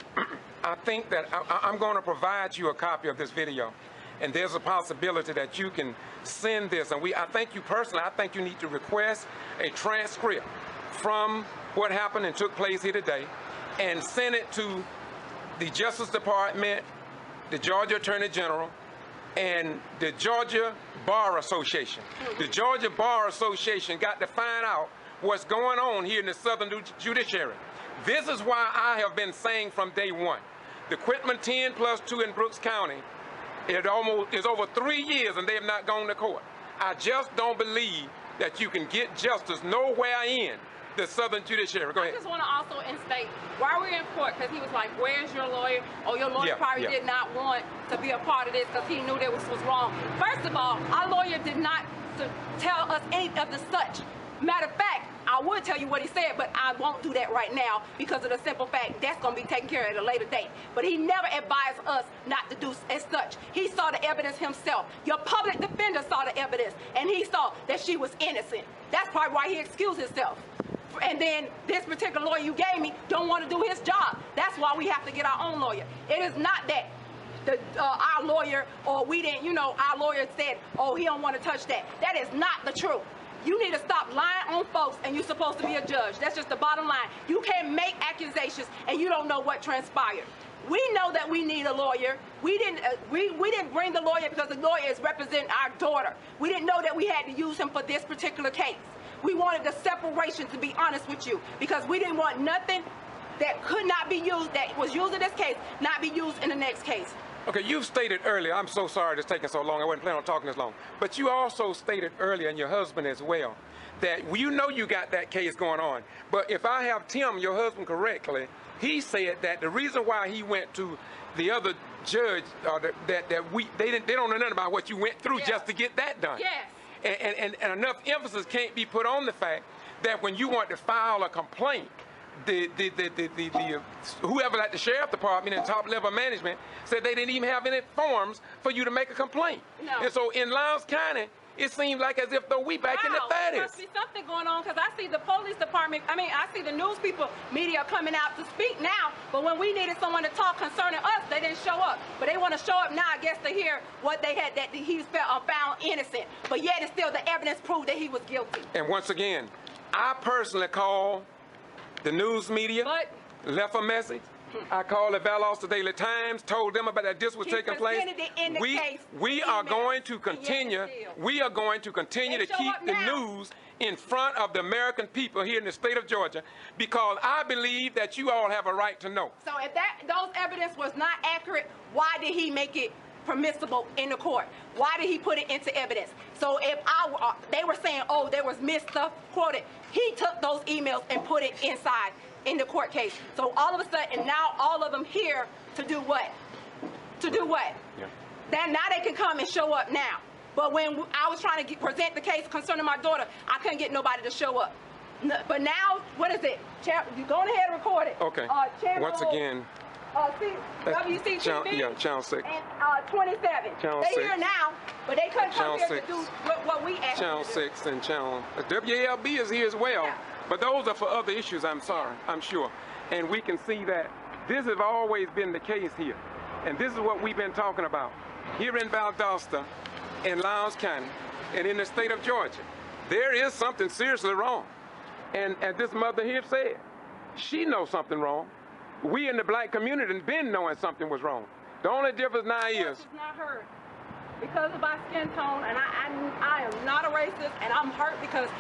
I think that I'm going to provide you a copy of this video, and there's a possibility that you can send this. And I think you personally, I think you need to request a transcript from what happened and took place here today, and send it to the Justice Department, the Georgia Attorney General, and the Georgia Bar Association. The Georgia Bar Association got to find out what's going on here in the Southern Judiciary. This is why I have been saying from day one, the Quitman 10+2 in Brooks County, it is over 3 years and they have not gone to court. I just don't believe that you can get justice nowhere in the Southern Judiciary. Go ahead. I just want to also instate, while we're in court, because he was like, where's your lawyer? Oh, your lawyer probably did not want to be a part of this because he knew that was wrong. First of all, our lawyer did not tell us any of the such. Matter of fact, I would tell you what he said, but I won't do that right now because of the simple fact that's going to be taken care of at a later date. But he never advised us not to do as such. He saw the evidence himself. Your public defender saw the evidence, and he saw that she was innocent. That's probably why he excused himself. And then this particular lawyer you gave me don't want to do his job. That's why we have to get our own lawyer. It is not that our lawyer, or we didn't, our lawyer said, oh, he don't want to touch that. That is not the truth. You need to stop lying on folks, and you're supposed to be a judge. That's just the bottom line. You can't make accusations and you don't know what transpired. We know that we need a lawyer. We didn't bring the lawyer because the lawyer is representing our daughter. We didn't know that we had to use him for this particular case. We wanted the separation, to be honest with you, because we didn't want nothing that could not be used, that was used in this case, not be used in the next case. Okay, you've stated earlier, I'm so sorry it's taking so long, I wasn't planning on talking this long, but you also stated earlier, and your husband as well, that you know you got that case going on, but if I have Tim, your husband, correctly, he said that the reason why he went to the other judge, they don't know nothing about what you went through just to get that done. Yes. And enough emphasis can't be put on the fact that when you want to file a complaint, whoever at the sheriff department and top level management said they didn't even have any forms for you to make a complaint. No. And so in Lowndes County, it seems like as if though we back in the 30s. There must be something going on, because I see the police department, I see the news people, media coming out to speak now, but when we needed someone to talk concerning us, they didn't show up. But they want to show up now, I guess, to hear what they had, that he was found innocent. But yet it's still the evidence proved that he was guilty. And once again, I personally called the news media, left a message. I called the Valdosta Daily Times, told them about that this was taking place. We are going to continue. We are going to continue to keep the news in front of the American people here in the state of Georgia, because I believe that you all have a right to know. So if those evidence was not accurate, why did he make it permissible in the court? Why did he put it into evidence? So if they were saying, oh, there was missed stuff quoted, he took those emails and put it inside in the court case. So all of a sudden, now all of them here to do what? To do what? Yeah. Now they can come and show up now. But when I was trying to present the case concerning my daughter, I couldn't get nobody to show up. But now, what is it? You go ahead and record it. Okay. Once again. WCTV, Channel 6. And 27. Channel they 6. Here now, but they couldn't come here 6. to do what we asked Channel them to do. 6 and Channel WALB is here as well. Yeah. But those are for other issues, I'm sorry, I'm sure. And we can see that this has always been the case here. And this is what we've been talking about. Here in Valdosta, in Lowndes County, and in the state of Georgia, there is something seriously wrong. And as this mother here said, she knows something wrong. We in the black community have been knowing something was wrong. The only difference now is... It's not hurt because of my skin tone, and I am not a racist, and I'm hurt because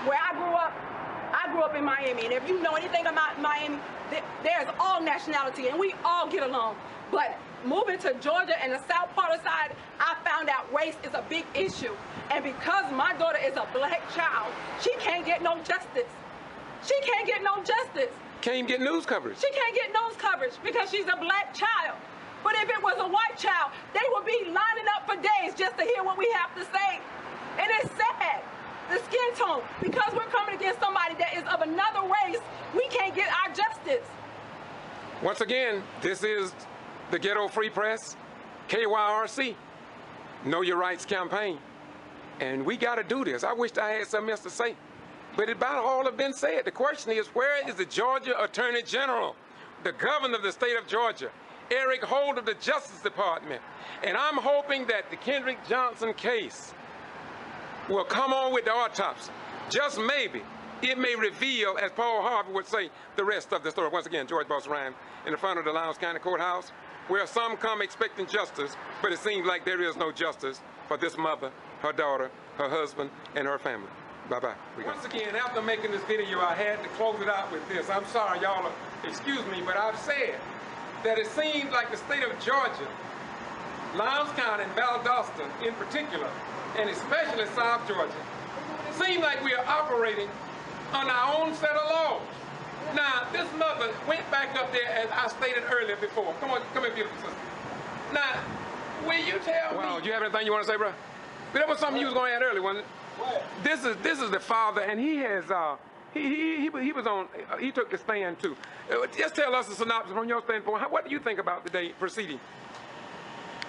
where I grew up in Miami, and if you know anything about Miami, there's all nationality, and we all get along. But moving to Georgia and the south part of the side, I found out race is a big issue. And because my daughter is a black child, she can't get no justice. She can't get no justice. Can't even get news coverage. She can't get news coverage because she's a black child. But if it was a white child, they would be lining up for days just to hear what we have to say. And it's sad. The skin tone, because we're coming against somebody that is of another race, we can't get our justice. Once again, this is the Ghetto Free Press, KYRC, Know Your Rights campaign. And we got to do this. I wish I had something else to say, but it about all have been said. The question is, where is the Georgia Attorney General, the governor of the state of Georgia, Eric Holt of the Justice Department? And I'm hoping that the Kendrick Johnson case will come on with the autopsy. Just maybe it may reveal, as Paul Harvey would say, the rest of the story. Once again, George Boss Ryan in the front of the Lowndes County Courthouse, where some come expecting justice, but it seems like there is no justice for this mother, her daughter, her husband, and her family. Bye-bye. Once again, after making this video, I had to close it out with this. I'm sorry, y'all, excuse me, but I've said that it seems like the state of Georgia, Lowndes County and Valdosta in particular, and especially South Georgia, seem like we are operating on our own set of laws. Now, this mother went back up there, as I stated earlier before. Come on, come here, beautiful sister. Now, will you tell me? Well, do you have anything you want to say, bro? That was something you was going to add earlier, wasn't it? What? This is the father, and he has he was on. He took the stand too. Just tell us a synopsis from your standpoint. What do you think about the day proceeding?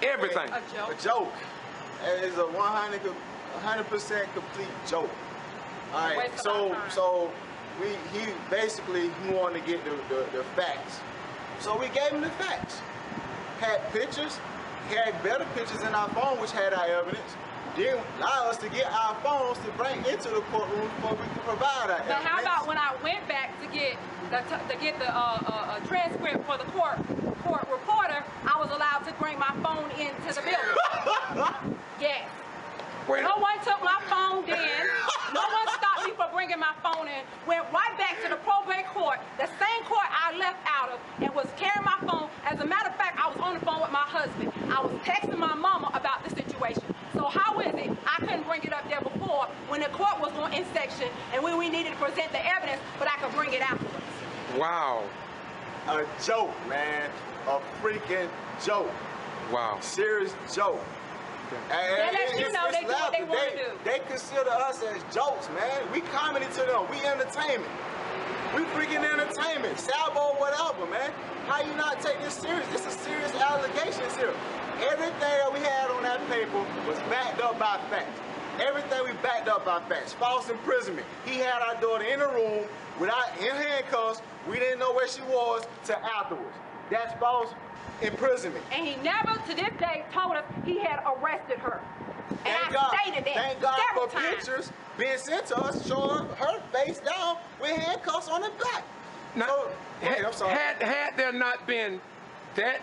Everything. A joke. A joke. It's a 100% complete joke. All right. So he basically wanted to get the facts. So we gave him the facts. Had pictures. Had better pictures in our phone, which had our evidence. Didn't allow us to get our phones to bring into the courtroom before we could provide our evidence. But how about when I went back to get the transcript for the court reporter, I was allowed to bring my phone into the building. Yes. No one took my phone then. No one stopped me from bringing my phone in. Went right back to the probate court, the same court I left out of, and was carrying my phone. As a matter of fact, I was on the phone with my husband. I was texting my mama about the situation. So how is it I couldn't bring it up there before when the court was on in section and when we needed to present the evidence, but I could bring it afterwards? Wow. A joke, man. A freaking joke. Wow. Serious joke. That lets you know they do what they want to do. They consider us as jokes, man. We comedy to them. We entertainment. We freaking entertainment. Salvo, whatever, man. How you not take this serious? This is serious allegations here. Everything that we had on that paper was backed up by facts. Everything we backed up by facts. False imprisonment. He had our daughter in a room in handcuffs. We didn't know where she was till afterwards. That's false imprisonment. And he never, to this day, told us he had arrested her. And I stated that thank God several for times. pictures being sent to us showing her face down with handcuffs on her back. Now, so, I'm sorry. Had there not been that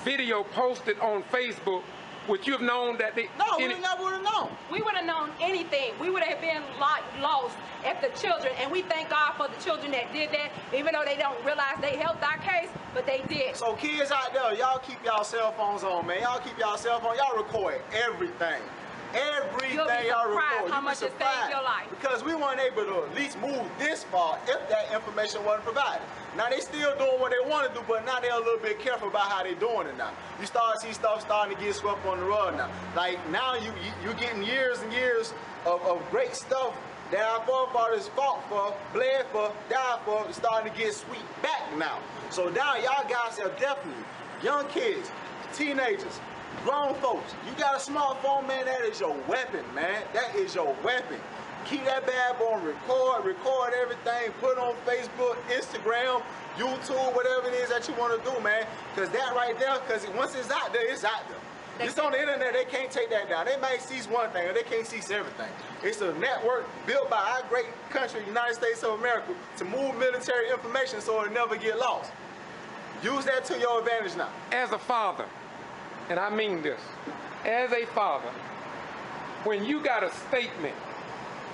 video posted on Facebook, would you have known that they... No, we never would have known. We would have known anything. We would have been lost at the children, and we thank God for the children that did that, even though they don't realize they helped our case, but they did. So kids out there, y'all keep y'all cell phones on, man. Y'all keep y'all cell phones. Y'all record everything. Everything y'all record. How much it saved your life. Because we weren't able to at least move this far if that information wasn't provided. Now they still doing what they want to do, but now they're a little bit careful about how they doing it now. You start to see stuff starting to get swept on the rug now. Like now you getting years and years of great stuff that our forefathers fought for, bled for, died for, starting to get sweet back now. So now y'all guys are definitely young kids, teenagers, grown folks. You got a smartphone, man, that is your weapon, man. That is your weapon. Keep that bad boy on record everything, put it on Facebook, Instagram, YouTube, whatever it is that you want to do, man. Because that right there, because once it's out there, it's out there. It's on the internet, they can't take that down. They might seize one thing, or they can't seize everything. It's a network built by our great country, United States of America, to move military information so it'll never get lost. Use that to your advantage now. As a father, and I mean this, as a father, when you got a statement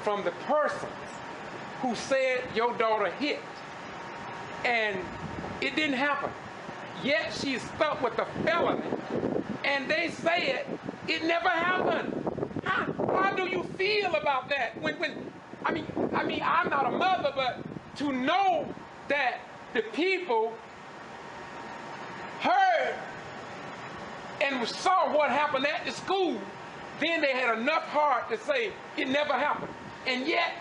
from the person who said your daughter hit, and it didn't happen, yet she's stuck with the felony. And they said it never happened. How do you feel about that? I mean, I'm not a mother, but to know that the people heard and saw what happened at the school, then they had enough heart to say it never happened. And yet,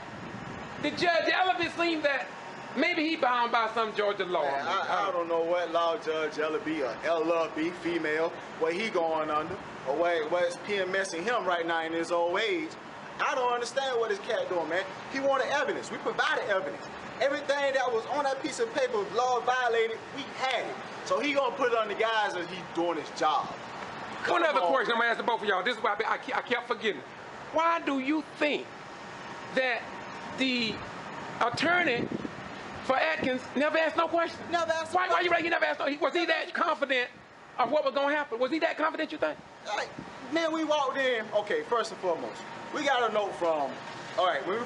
the Judge Ellaby seemed that maybe he bound by some Georgia law. Man, I don't know what law Judge Ellaby or LLB, female, what he going under, or what's PMSing him right now in his old age. I don't understand what this cat doing, man. He wanted evidence. We provided evidence. Everything that was on that piece of paper was law violated, we had it. So he gonna put it on the guys that he's doing his job. One other question I'm gonna ask both of y'all. This is why I kept forgetting. Why do you think that the attorney for Atkins never asked no question? Never asked. Why you reckon he never asked no? Was he that confident of what was gonna happen? Was he that confident, you think? Like, man, we walked in. Okay, first and foremost, we got a note from. All right, when we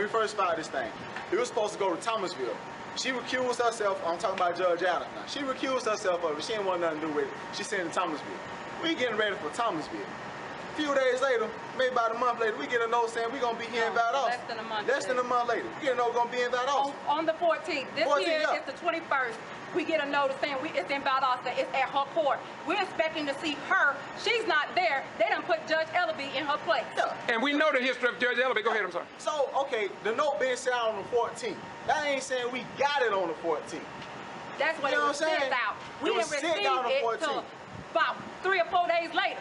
first filed this thing, we were supposed to go to Thomasville. She recused herself. I'm talking about Judge Adams now. She recused herself of it. She didn't want nothing to do with it. She sent to Thomasville. We getting ready for Thomasville. A few days later, maybe about a month later, we get a note saying we're going to be here in Valdosta. Less than a month. Less than a month later. We get a note we're going to be in Valdosta. On the 14th. This 14th, year yeah. it's the 21st. We get a notice saying it's in Valdosta. It's at her court. We're expecting to see her. She's not there. They done put Judge Ellaby in her place. Yeah. And we know the history of Judge Ellaby. Go ahead, I'm sorry. So, okay, the note being sent out on the 14th. That ain't saying we got it on the 14th. That's what You know it was what I'm sent saying? out. We It was didn't sent receive out on it 14th. till about 3 or 4 days later.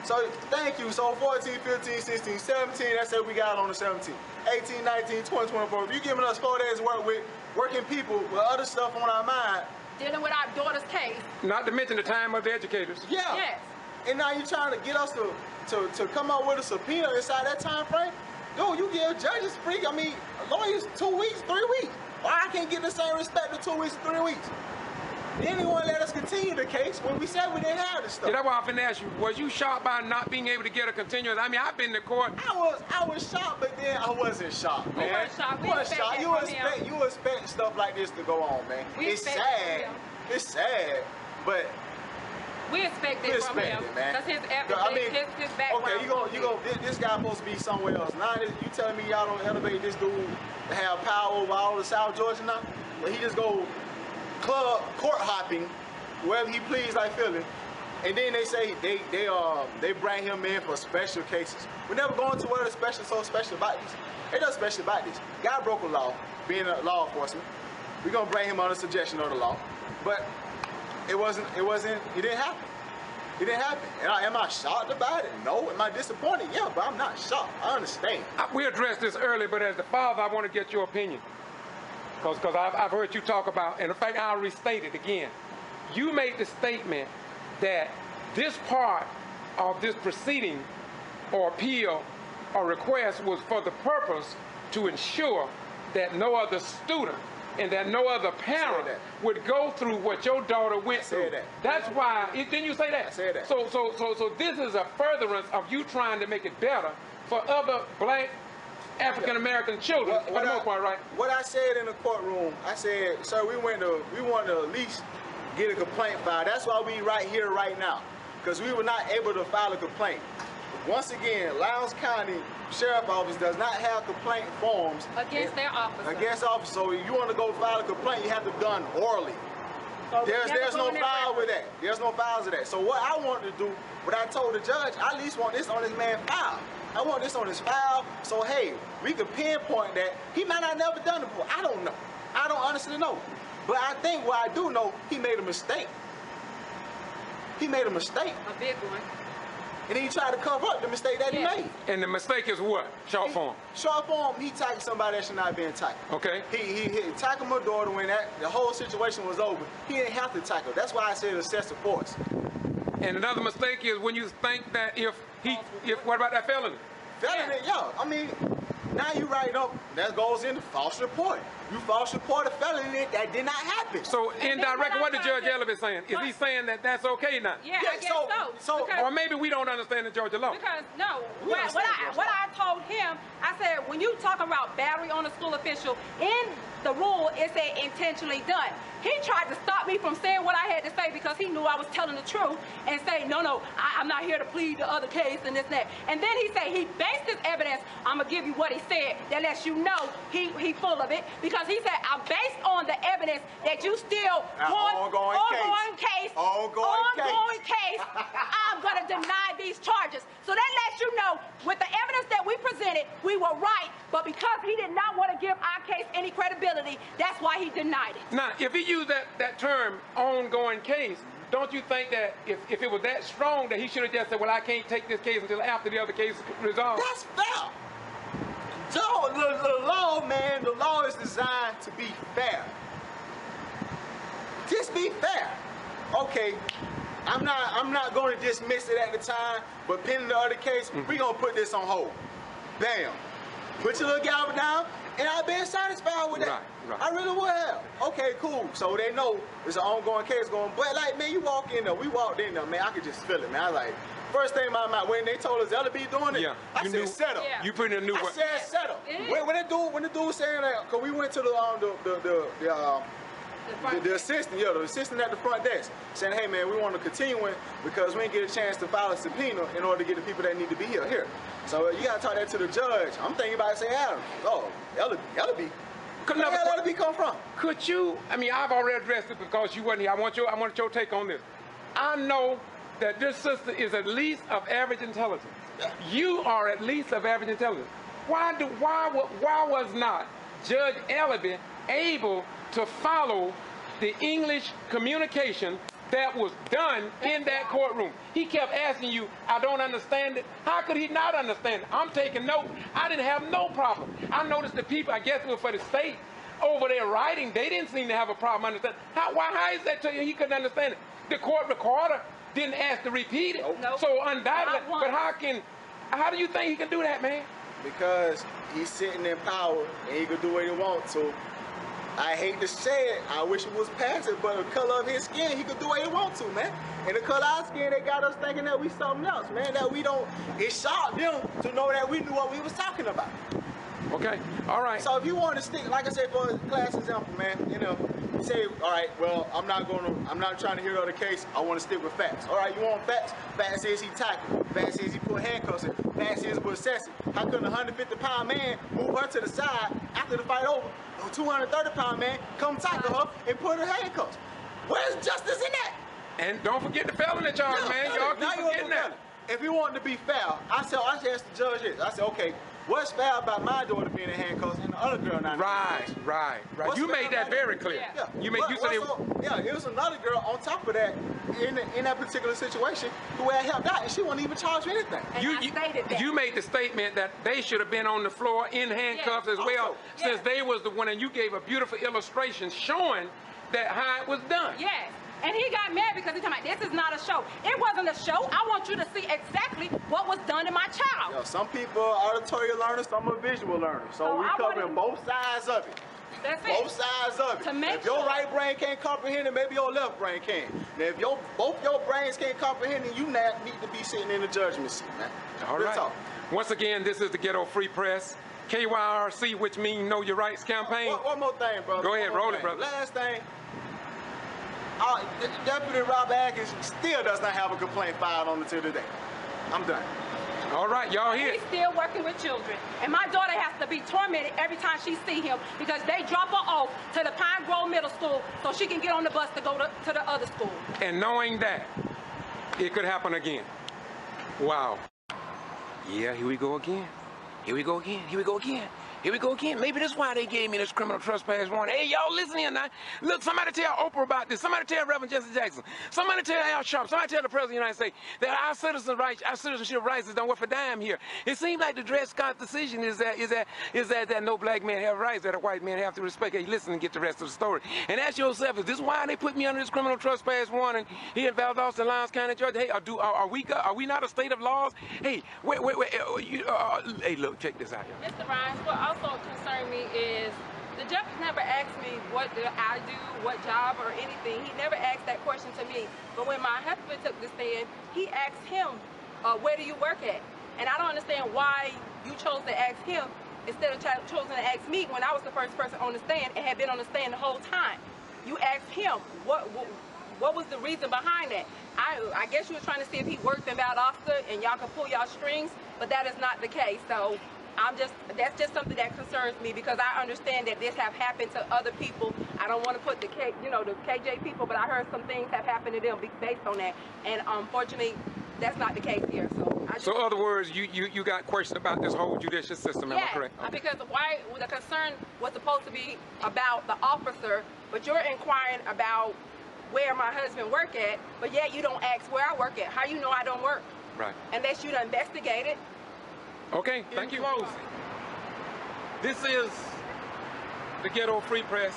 So, thank you. So, 14, 15, 16, 17, that's it we got on the 17th. 18, 19, 20, 24. If you're giving us 4 days to work with working people with other stuff on our mind. Dealing with our daughter's case. Not to mention the time of the educators. Yeah. Yes. And now you're trying to get us to come up with a subpoena inside that time frame? Dude, you give judges lawyers 2 weeks, 3 weeks. Why I can't get the same respect in 2 weeks and 3 weeks? Then they won't let us continue the case when we said we didn't have this stuff. Yeah, that's why I finna ask you, was you shocked by not being able to get a continuance? I mean, I've been to court. I was shocked, but then I wasn't shocked, man. We weren't shocked. We expect You expect stuff like this to go on, man. It's sad. It's sad, but we expect it from him. Man. That's his evidence, his background. Okay, this guy supposed to be somewhere else. Now you telling me y'all don't elevate this dude to have power over all of South Georgia now? But he just go court hopping wherever he please like Philly. And then they say they bring him in for special cases. We never go into what is so special about this. Ain't nothing special about this. Guy broke a law, being a law enforcement. We're gonna bring him under suggestion of the law. But it didn't happen. It didn't happen. And am I shocked about it? No. Am I disappointed? Yeah, but I'm not shocked. I understand. We addressed this earlier, but as the father, I want to get your opinion. Because I've heard you talk about, and in fact, I'll restate it again. You made the statement that this part of this proceeding or appeal or request was for the purpose to ensure that no other student and that no other parent would go through what your daughter went through. That's why, didn't you say that? I said that. So this is a furtherance of you trying to make it better for other black African-American children, for the most part, right? What I said in the courtroom, I said, sir, we wanted to at least get a complaint filed. That's why we right here right now, because we were not able to file a complaint. Once again, Lowndes County Sheriff Office does not have complaint forms against their officer. Against officer. So if you want to go file a complaint, you have to be done orally. So there's no file with that. There's no files of that. So what I wanted to do, what I told the judge, I at least want this on this man's file. I want this on his file. So hey, we could pinpoint that he might not never done it before. I don't know. I don't honestly know. But I think what I do know, he made a mistake. He made a mistake. A big one. And then he tried to cover up the mistake that he made. And the mistake is what? Short form? Short form, he tackled somebody that should not be tackled. Okay. He tackled my daughter when the whole situation was over. He didn't have to tackle. That's why I said excessive force. And another mistake is when you think that if what about that felony? Felony, yeah. I mean, Now you write up, that goes into false report. You false report a felony that did not happen. So indirectly, what the Judge Elliott saying? Is he saying that that's okay now? Yeah, I guess so. Because, or maybe we don't understand the Georgia law. Because no, what I told him, I said, when you talk about battery on a school official, in the rule it said intentionally done. He tried to stop me from saying what I had to say because he knew I was telling the truth and say, no, I'm not here to plead the other case and this and that. And then he said he based his evidence, I'm going to give you what he said, that lets you know he full of it, because he said, I'm based on the evidence that you still ongoing case, I'm going to deny these charges. So that lets you know, with the evidence that we presented, we were right, but because he did not want to give our case any credibility, that's why he denied it. Now, if he used that term, ongoing case, don't you think that if it was that strong that he should have just said, well, I can't take this case until after the other case is resolved? That's fair. So the law, man, the law is designed to be fair. Just be fair. Okay, I'm not going to dismiss it at the time, but pending the other case, we're going to put this on hold. Bam. Put your little gavel down, and I've been satisfied with that. Right. I really would have. Okay, cool. So they know it's an ongoing case going. But like, man, you walk in there, we walked in there, man, I could just feel it, man. I was like, first thing in my mind, when they told us LB doing it, I said setup. Yeah. You put in a new I said setup. When the dude was saying that, cause we went to the assistant at the front desk, saying, hey man, we want to continue it because we didn't get a chance to file a subpoena in order to get the people that need to be here. So you gotta talk that to the judge. I'm thinking about it, say, Adam, LB. Where the hell LB come from? Could you, I mean, I've already addressed it because you wasn't here. I want your take on this. I know that this sister is at least of average intelligence. You are at least of average intelligence. Why was not Judge Ellaby able to follow the English communication that was done in that courtroom? He kept asking you, I don't understand it. How could he not understand it? I'm taking note. I didn't have no problem. I noticed the people, I guess it was for the state, over there writing, they didn't seem to have a problem understanding. How is that to you? He couldn't understand it. The court recorder didn't ask to repeat it. Nope. So undoubtedly, but how do you think he can do that, man? Because he's sitting in power and he can do what he wants to. I hate to say it, I wish it was passive, but the color of his skin, he could do what he wants to, man. And the color of our skin, they got us thinking that we something else, man, that we don't, it shocked them to know that we knew what we was talking about. Okay, all right. So if you want to stick, like I said, for a class example, man, you know, you say, all right, well, I'm not trying to hear the other case, I want to stick with facts. All right, you want facts? Facts says he tackled. Facts says he put handcuffs in. Facts says he put assassin. How couldn't a 150-pound man move her to the side after the fight over? A 230-pound man come tackle her and put her handcuffs. Where's justice in that? And don't forget the felony charge, man. Y'all keep forgetting that. If you want to be fair, I asked the judge this. I said, okay, what's fair about my daughter being in handcuffs and the other girl not? Right. You made that very clear. Yeah. It It was another girl on top of that in that particular situation who had helped out, and she wasn't even charged with anything. You made the statement that they should have been on the floor in handcuffs as well, since they was the one, and you gave a beautiful illustration showing that how it was done. Yes. And he got mad because he told me, this is not a show. It wasn't a show. I want you to see exactly what was done to my child. Yo, some people are auditory learners, some are visual learners. So we covering both sides of it. That's both sides of it. If your right brain can't comprehend it, maybe your left brain can. Now, if both your brains can't comprehend it, you need to be sitting in the judgment seat, man. All right. Talk. Once again, this is the Ghetto Free Press, KYRC, which means Know Your Rights campaign. One more thing, brother. Go ahead, roll it, brother. Last thing. Deputy Rob Atkins still does not have a complaint filed on until today. I'm done. All right, y'all here. He's still working with children. And my daughter has to be tormented every time she see him because they drop her off to the Pine Grove Middle School so she can get on the bus to go to the other school. And knowing that, it could happen again. Wow. Yeah, here we go again. Here we go again. Here we go again. Here we go again. Maybe that's why they gave me this criminal trespass warrant. Hey, y'all, listen here now. Look, somebody tell Oprah about this. Somebody tell Reverend Jesse Jackson. Somebody tell Al Sharpton. Somebody tell the President of the United States that our citizenship rights don't worth a dime here. It seems like the Dred Scott decision is that no black man have rights that a white man have to respect. Hey, listen and get the rest of the story. And ask yourself, is this why they put me under this criminal trespass warrant here in Valdosta, Lowndes County, Georgia? Hey, are we not a state of laws? Hey, wait, hey, look, check this out, y'all. Mr. Ryan, what also concerns me is the judge never asked me what did I do, what job or anything. He never asked that question to me. But when my husband took the stand, he asked him, where do you work at? And I don't understand why you chose to ask him instead of choosing to ask me when I was the first person on the stand and had been on the stand the whole time. You asked him, what was the reason behind that? I guess you were trying to see if he worked in Valdosta and y'all could pull y'all strings, but that is not the case. So that's just something that concerns me because I understand that this have happened to other people. I don't want to put the KJ people, but I heard some things have happened to them based on that. And unfortunately, that's not the case here. So in other words, you got questions about this whole judicial system, am I correct? Okay. Because why the concern was supposed to be about the officer, but you're inquiring about where my husband work at, but yet you don't ask where I work at. How you know I don't work? Right. Unless you done investigated. Okay, thank you. This is the Ghetto Free Press,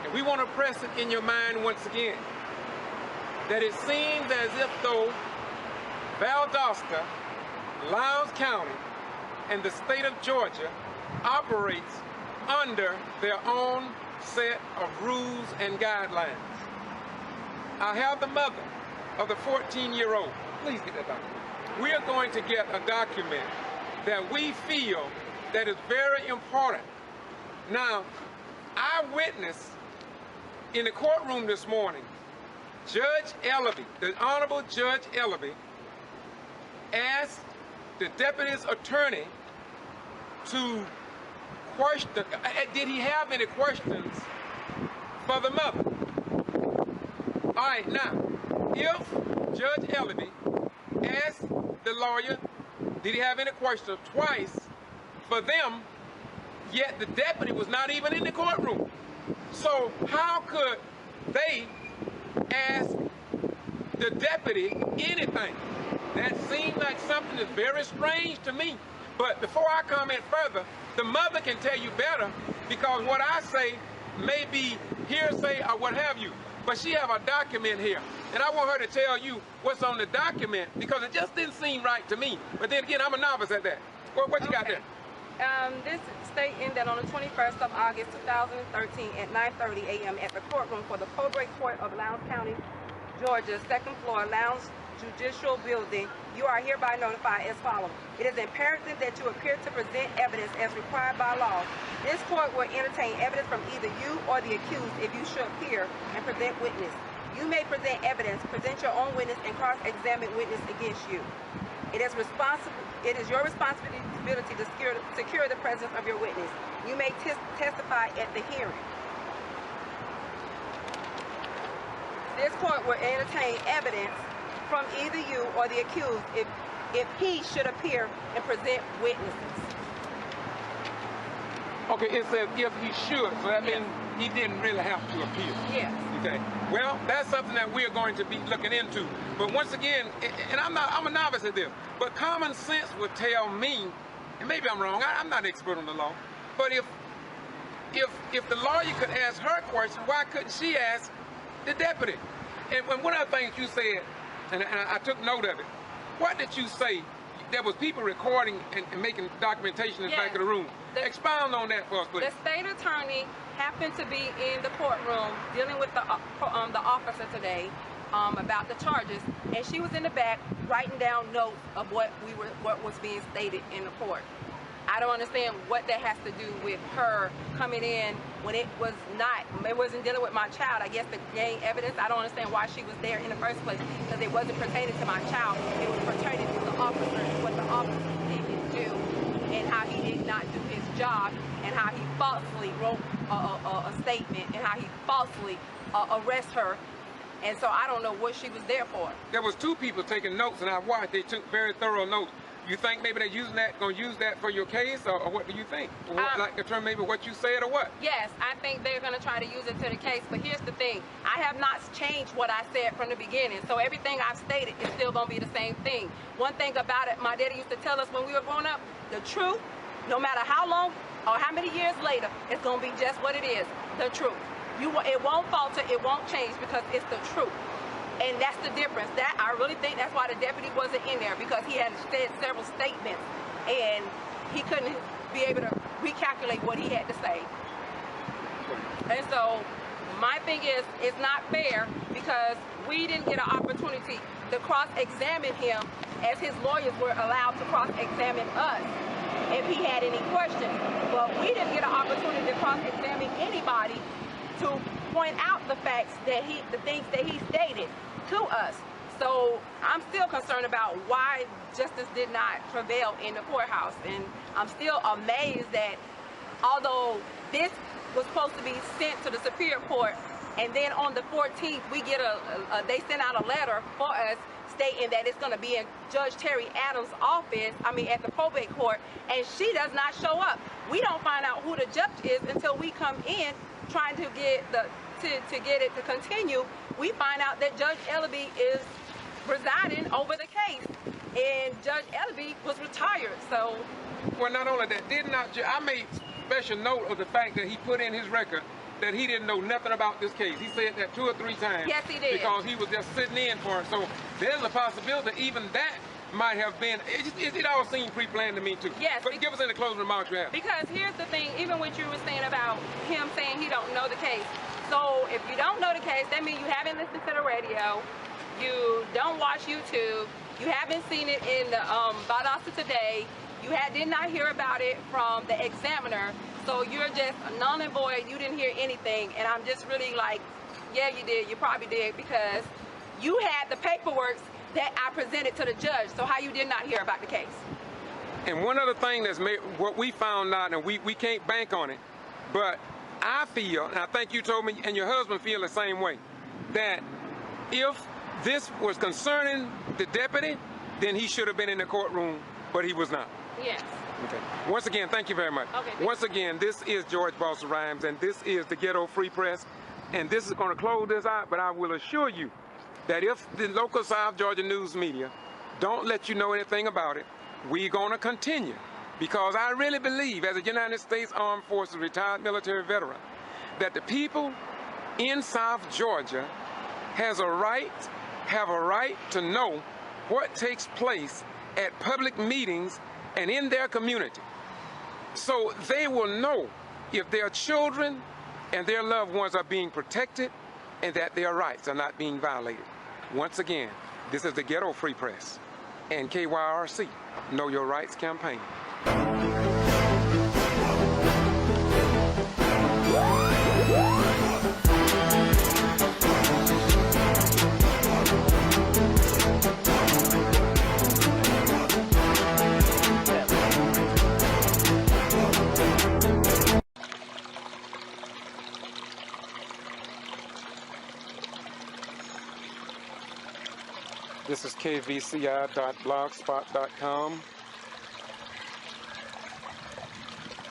and we want to press it in your mind once again that it seems as if though Valdosta, Lowndes County, and the state of Georgia operates under their own set of rules and guidelines. I have the mother of the 14-year-old. Please get that document. We are going to get a document that we feel that is very important. Now, I witnessed in the courtroom this morning, Judge Ellaby, the Honorable Judge Ellaby, asked the deputy's attorney to question, did he have any questions for the mother? All right, now, if Judge Ellaby asked the lawyer, did he have any questions twice for them, yet the deputy was not even in the courtroom. So how could they ask the deputy anything? That seems like something that's very strange to me. But before I comment further, the mother can tell you better because what I say may be hearsay or what have you. But she have a document here. And I want her to tell you what's on the document because it just didn't seem right to me. But then again, I'm a novice at that. What you got there? This stating that on the 21st of August 2013 at 9:30 a.m. at the courtroom for the Probate Court of Lowndes County, Georgia, 2nd floor, Lowndes Judicial Building, you are hereby notified as follows. It is imperative that you appear to present evidence as required by law. This court will entertain evidence from either you or the accused if you should appear and present witness. You may present evidence, present your own witness, and cross-examine witness against you. It is your responsibility to secure the presence of your witness. You may testify at the hearing. This court will entertain evidence from either you or the accused if he should appear and present witnesses. Okay, it says if he should, so that means he didn't really have to appear. Yes. Okay. Well, that's something that we're going to be looking into. But once again, and I'm a novice at this, but common sense would tell me, and maybe I'm wrong, I'm not an expert on the law, but if the lawyer could ask her question, why couldn't she ask the deputy? And one of the things you said, and I took note of it, what did you say? There was people recording and making documentation in the back of the room. Expound on that for us, please. The state attorney happened to be in the courtroom dealing with the officer today about the charges, and she was in the back writing down notes of what was being stated in the court. I don't understand what that has to do with her coming in when it wasn't dealing with my child. I guess to gain evidence. I don't understand why she was there in the first place because it wasn't pertaining to my child. It was pertaining to the officer and what the officer didn't do and how he did not do his job and how he falsely wrote a statement and how he falsely arrested her. And so I don't know what she was there for. There was two people taking notes, and I watched. They took very thorough notes. You think maybe they're gonna use that for your case, or what do you think? Like determine maybe what you said or what? Yes, I think they're going to try to use it to the case, but here's the thing. I have not changed what I said from the beginning, so everything I've stated is still going to be the same thing. One thing about it, my daddy used to tell us when we were growing up, the truth, no matter how long or how many years later, it's going to be just what it is, the truth. It won't falter, it won't change because it's the truth. And that's the difference. That I really think that's why the deputy wasn't in there, because he had said several statements and he couldn't be able to recalculate what he had to say. And so my thing is, it's not fair because we didn't get an opportunity to cross-examine him as his lawyers were allowed to cross-examine us if he had any questions. But we didn't get an opportunity to cross-examine anybody to point out the facts that the things that he stated to us. So I'm still concerned about why justice did not prevail in the courthouse. And I'm still amazed that although this was supposed to be sent to the Superior Court, and then on the 14th we get they sent out a letter for us stating that it's going to be in Judge Terry Adams' office, at the probate court, and she does not show up. We don't find out who the judge is until we come in trying to get it to continue. We find out that Judge Ellaby is presiding over the case, and Judge Ellaby was retired. So, well, not only that, I made special note of the fact that he put in his record that he didn't know nothing about this case. He said that 2 or 3 times. Yes, he did. Because he was just sitting in for it. So there's a possibility even that might have been, it all seemed pre-planned to me too. Yes. But give us any closing remarks you have. Because here's the thing, even what you were saying about him saying he don't know the case. So if you don't know the case, that means you haven't listened to the radio, you don't watch YouTube, you haven't seen it in the Valdosta Today, you did not hear about it from the examiner, so you're just null and void, you didn't hear anything. And I'm just really like, yeah, you did, you probably did, because you had the paperwork that I presented to the judge, so how you did not hear about the case? And one other thing that's what we found out, and we can't bank on it, but I feel, and I think you told me, and your husband feel the same way, that if this was concerning the deputy, then he should have been in the courtroom, but he was not. Yes. Okay. Once again, thank you very much. Okay. Once again, this is George Boston Rhymes, and this is the Ghetto Free Press, and this is going to close this out, but I will assure you that if the local South Georgia news media don't let you know anything about it, we're going to continue. Because I really believe, as a United States Armed Forces retired military veteran, that the people in South Georgia have a right to know what takes place at public meetings and in their community. So they will know if their children and their loved ones are being protected and that their rights are not being violated. Once again, this is the Ghetto Free Press and KYRC Know Your Rights campaign. This is kvci.blogspot.com.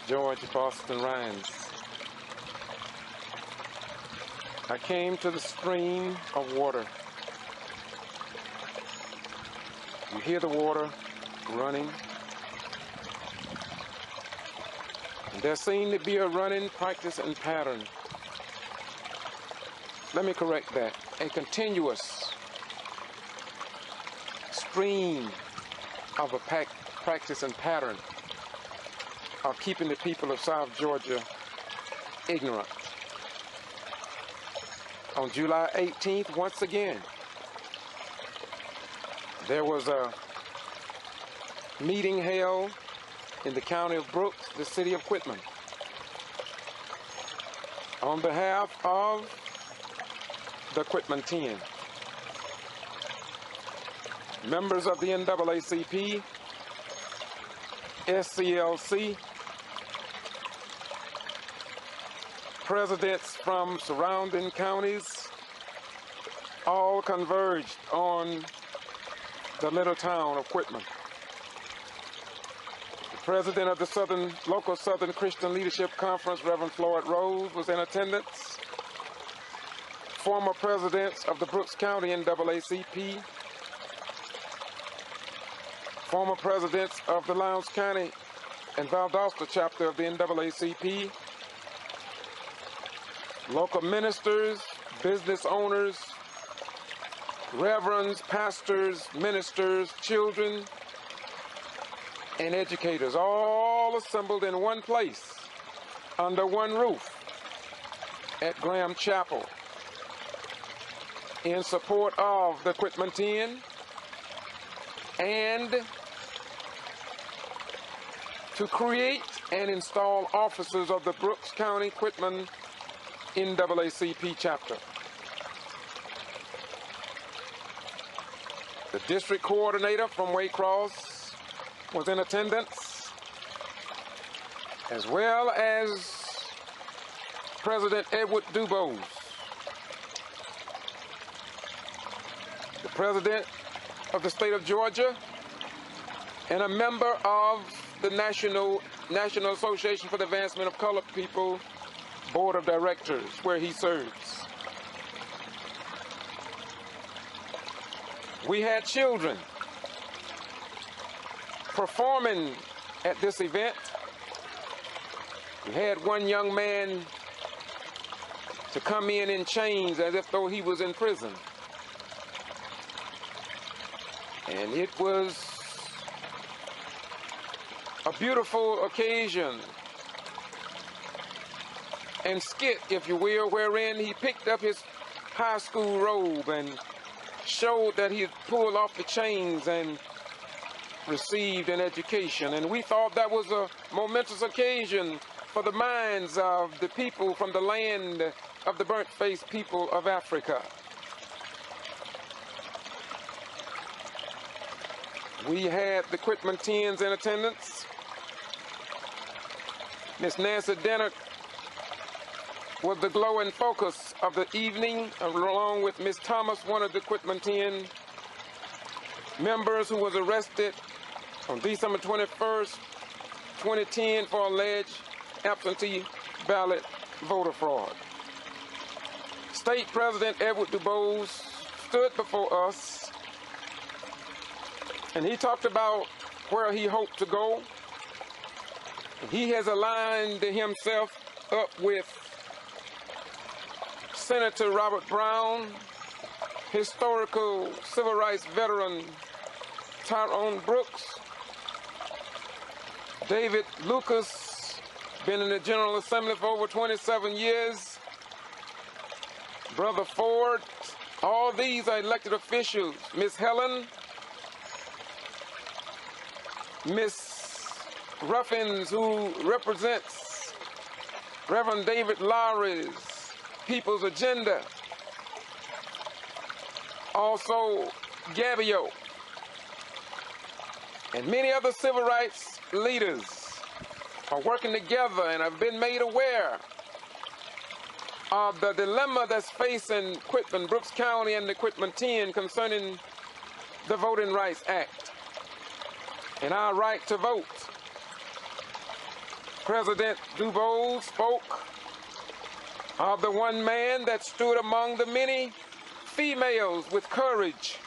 George Boston Rhymes. I came to the stream of water. You hear the water running. And there seemed to be a running practice and pattern. Let me correct that. A continuous stream of a practice and pattern of keeping the people of South Georgia ignorant. On July 18th, once again, there was a meeting held in the county of Brooks, the city of Whitman, on behalf of the Whitman 10. Members of the NAACP, SCLC, presidents from surrounding counties, all converged on the little town of Whitman. President of the Local Southern Christian Leadership Conference, Reverend Floyd Rose, was in attendance. Former presidents of the Brooks County NAACP, former presidents of the Lowndes County and Valdosta chapter of the NAACP, local ministers, business owners, reverends, pastors, ministers, children, and educators, all assembled in one place, under one roof, at Graham Chapel, in support of the Quitman 10 and to create and install officers of the Brooks County Quitman NAACP chapter. The district coordinator from Waycross was in attendance, as well as President Edward Dubose, the president of the state of Georgia, and a member of the National Association for the Advancement of Colored People Board of Directors, where he serves. We had children performing at this event. We had one young man to come in chains as if though he was in prison. And it was a beautiful occasion and skit, if you will, wherein he picked up his high school robe and showed that he had pulled off the chains and received an education. And we thought that was a momentous occasion for the minds of the people from the land of the burnt-faced people of Africa. We had the Quitman 10s in attendance. Miss Nancy Dennett was the glow and focus of the evening, along with Miss Thomas, one of the Quitman 10 members who was arrested on December 21st, 2010 for alleged absentee ballot voter fraud. State President Edward Dubose stood before us and he talked about where he hoped to go. He has aligned himself up with Senator Robert Brown, historical civil rights veteran Tyrone Brooks, David Lucas, been in the General Assembly for over 27 years, Brother Ford, all these are elected officials. Miss Helen, Miss Ruffins, who represents Reverend David Lowry's People's Agenda, also Gabio, and many other civil rights leaders are working together and have been made aware of the dilemma that's facing Quitman, Brooks County, and the Quitman 10 concerning the Voting Rights Act and our right to vote. President Dubose spoke of the one man that stood among the many females with courage.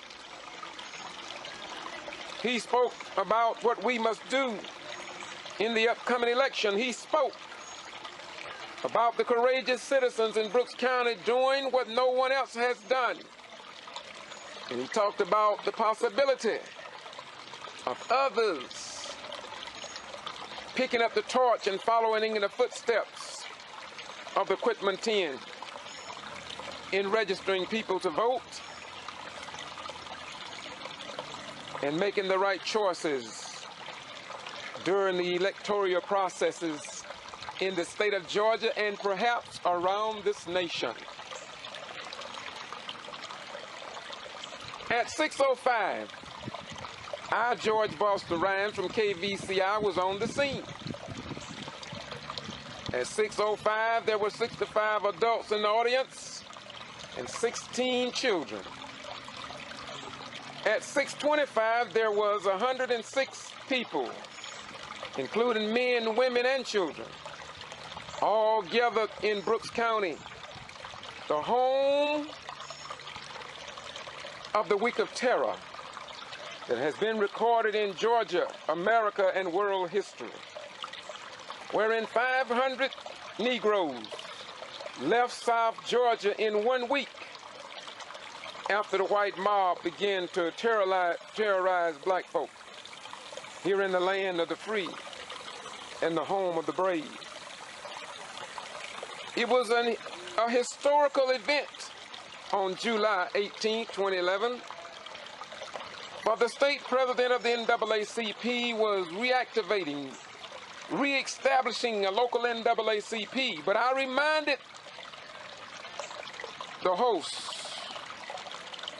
He spoke about what we must do in the upcoming election. He spoke about the courageous citizens in Brooks County doing what no one else has done. And he talked about the possibility of others picking up the torch and following in the footsteps of the Quitman 10 in registering people to vote and making the right choices during the electoral processes in the state of Georgia and perhaps around this nation. At 6:05, I, George Buster Rhymes from KVCI, was on the scene. At 6:05, there were 65 adults in the audience and 16 children. At 6:25, there was 106 people including men, women, and children, all gathered in Brooks County, the home of the Week of Terror that has been recorded in Georgia, America, and world history, wherein 500 Negroes left South Georgia in 1 week after the white mob began to terrorize black folk here in the land of the free and the home of the brave. It was a historical event on July 18, 2011, but the state president of the NAACP was reestablishing a local NAACP. But I reminded the hosts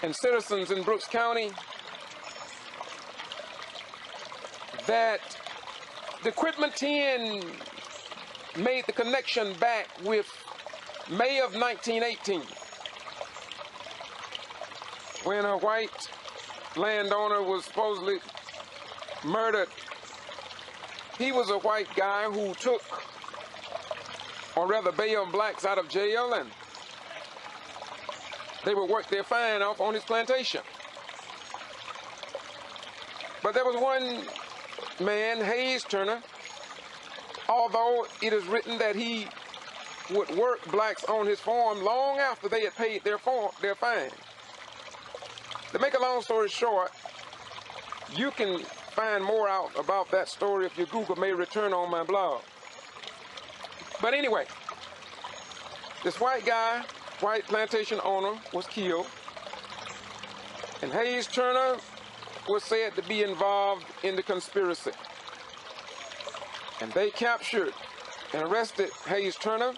and citizens in Brooks County that the Equipment 10 made the connection back with May of 1918, when a white landowner was supposedly murdered. He was a white guy who took, or rather bailed blacks out of jail, and they would work their fine off on his plantation. But there was one man, Hayes Turner, although it is written that he would work blacks on his farm long after they had paid their fine. To make a long story short, you can find more out about that story if your Google may return on my blog. But anyway, this white guy, white plantation owner, was killed, and Hayes Turner was said to be involved in the conspiracy. And they captured and arrested Hayes Turner.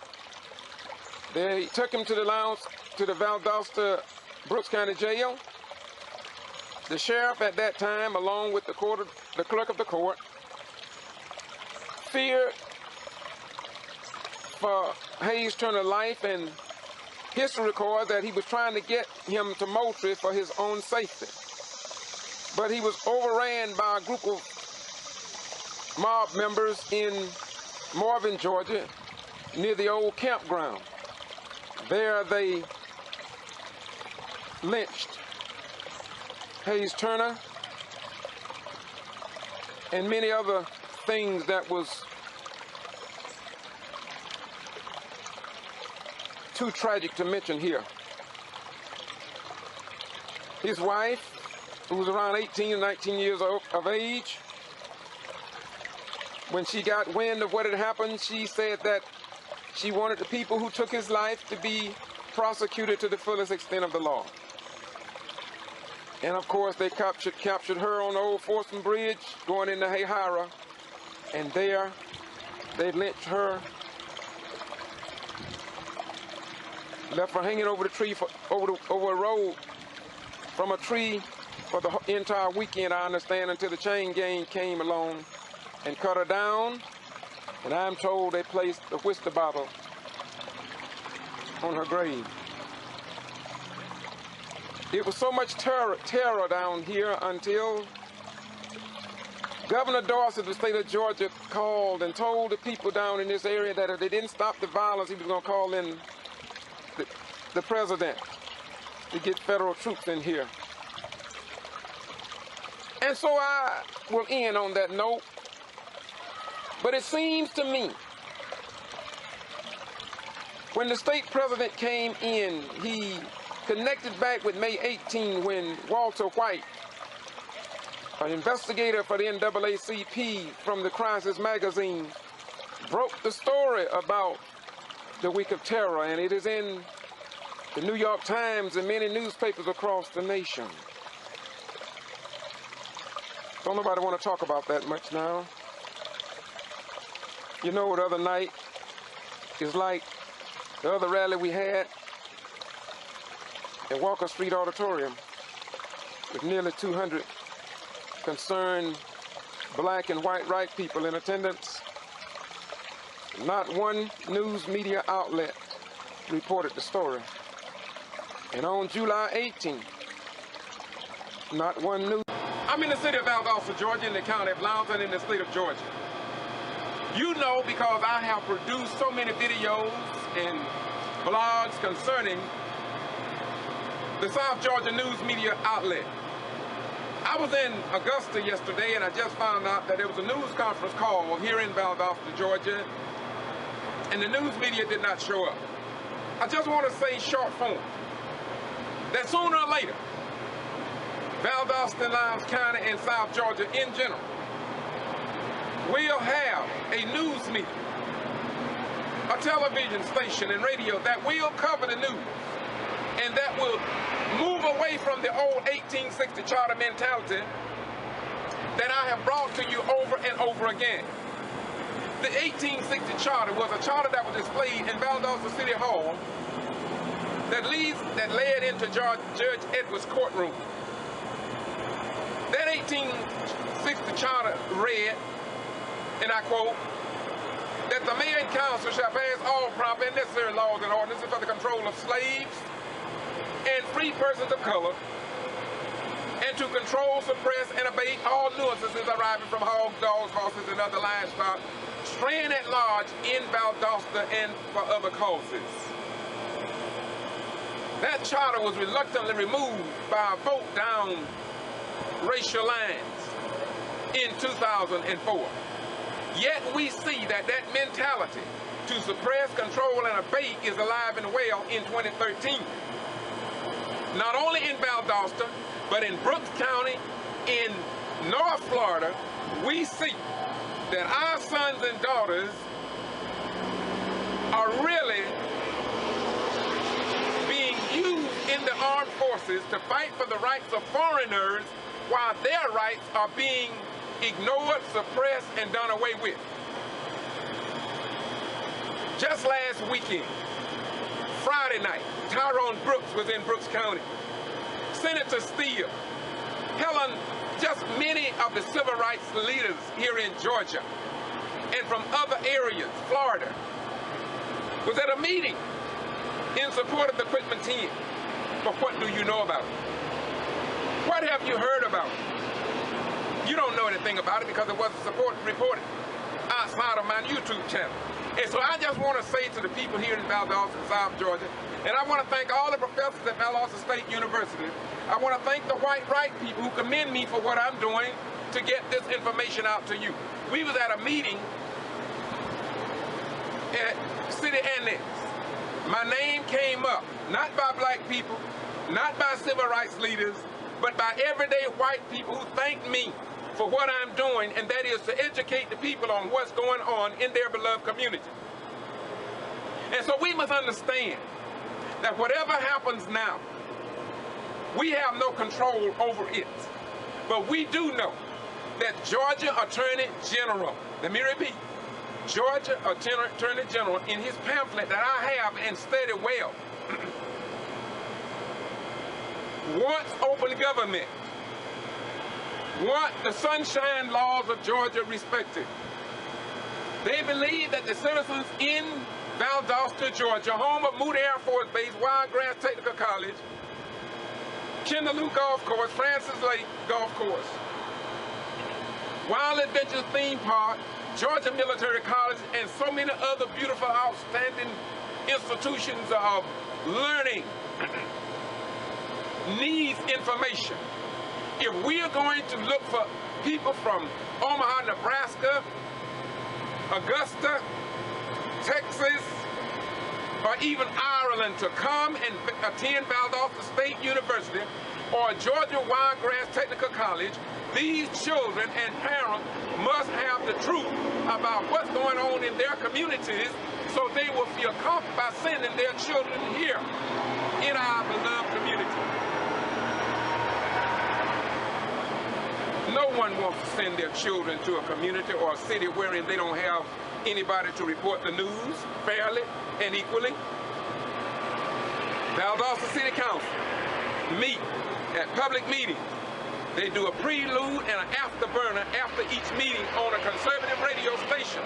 They took him to the Valdosta Brooks County Jail. The sheriff at that time, along with the clerk of the court, feared for Hayes Turner's life, and history records that he was trying to get him to Moultrie for his own safety. But he was overran by a group of mob members in Marvin, Georgia, near the old campground. There they lynched Hayes Turner and many other things that was too tragic to mention here. His wife, who was around 18 or 19 years of age, when she got wind of what had happened, she said that she wanted the people who took his life to be prosecuted to the fullest extent of the law. And of course, they captured her on the old Folsom Bridge going into Hayhira, and there they lynched her, left her hanging over the tree, over a road from a tree for the entire weekend, I understand, until the chain gang came along and cut her down. And I'm told they placed a whiskey bottle on her grave. It was so much terror down here until Governor Dorsey of the state of Georgia called and told the people down in this area that if they didn't stop the violence, he was going to call in the president to get federal troops in here. And so I will end on that note. But it seems to me, when the state president came in, he connected back with May 18 when Walter White, an investigator for the NAACP from the Crisis magazine, broke the story about the Week of Terror, and it is in the New York Times and many newspapers across the nation. Don't nobody want to talk about that much now. You know, the other night is like the other rally we had at Walker Street Auditorium with nearly 200 concerned black and white right people in attendance. Not one news media outlet reported the story. And on July 18th, not one news. I'm in the city of Valdosta, Georgia, in the county of Loudoun, in the state of Georgia. You know, because I have produced so many videos and blogs concerning the South Georgia news media outlet. I was in Augusta yesterday and I just found out that there was a news conference call here in Valdosta, Georgia, and the news media did not show up. I just want to say short form that sooner or later, Valdosta and Lowndes County and South Georgia in general will have a news media, a television station and radio that will cover the news and that will move away from the old 1860 charter mentality that I have brought to you over and over again. The 1860 charter was a charter that was displayed in Valdosta City Hall that led into Judge Edwards' courtroom. That 1860 charter read, and I quote, that the mayor and council shall pass all proper and necessary laws and ordinances for the control of slaves and free persons of color, and to control, suppress, and abate all nuisances arising from hogs, dogs, horses, and other livestock, straying at large in Valdosta and for other causes. That charter was reluctantly removed by a vote down racial lines in 2004. Yet we see that mentality to suppress, control, and abate is alive and well in 2013. Not only in Valdosta, but in Brooks County, in North Florida, we see that our sons and daughters are really being used in the armed forces to fight for the rights of foreigners while their rights are being ignored, suppressed, and done away with. Just last weekend, Friday night, Tyrone Brooks was in Brooks County. Senator Steele, Helen, just many of the civil rights leaders here in Georgia and from other areas, Florida, was at a meeting in support of the Quitman 10. But what do you know about it? What have you heard about it? You don't know anything about it because it wasn't reported outside of my YouTube channel. And so I just want to say to the people here in Valdosta, South Georgia, and I want to thank all the professors at Valdosta State University. I want to thank the white right people who commend me for what I'm doing to get this information out to you. We was at a meeting at City Annex. My name came up, not by black people, not by civil rights leaders, but by everyday white people who thanked me for what I'm doing, and that is to educate the people on what's going on in their beloved community. And so we must understand that whatever happens now, we have no control over it. But we do know that Georgia Attorney General, let me repeat, Georgia Attorney General, in his pamphlet that I have and studied well, wants open government, want the sunshine laws of Georgia respected. They believe that the citizens in Valdosta, Georgia, home of Moody Air Force Base, Wiregrass Technical College, Kindaloo Golf Course, Francis Lake Golf Course, Wild Adventures Theme Park, Georgia Military College, and so many other beautiful, outstanding institutions of learning needs information. If we are going to look for people from Omaha, Nebraska, Augusta, Texas, or even Ireland to come and attend Valdosta State University or Georgia Wiregrass Technical College, these children and parents must have the truth about what's going on in their communities so they will feel comfortable by sending their children here in our beloved community. No one wants to send their children to a community or a city wherein they don't have anybody to report the news fairly and equally. Valdosta City Council meet at public meetings. They do a prelude and an afterburner after each meeting on a conservative radio station,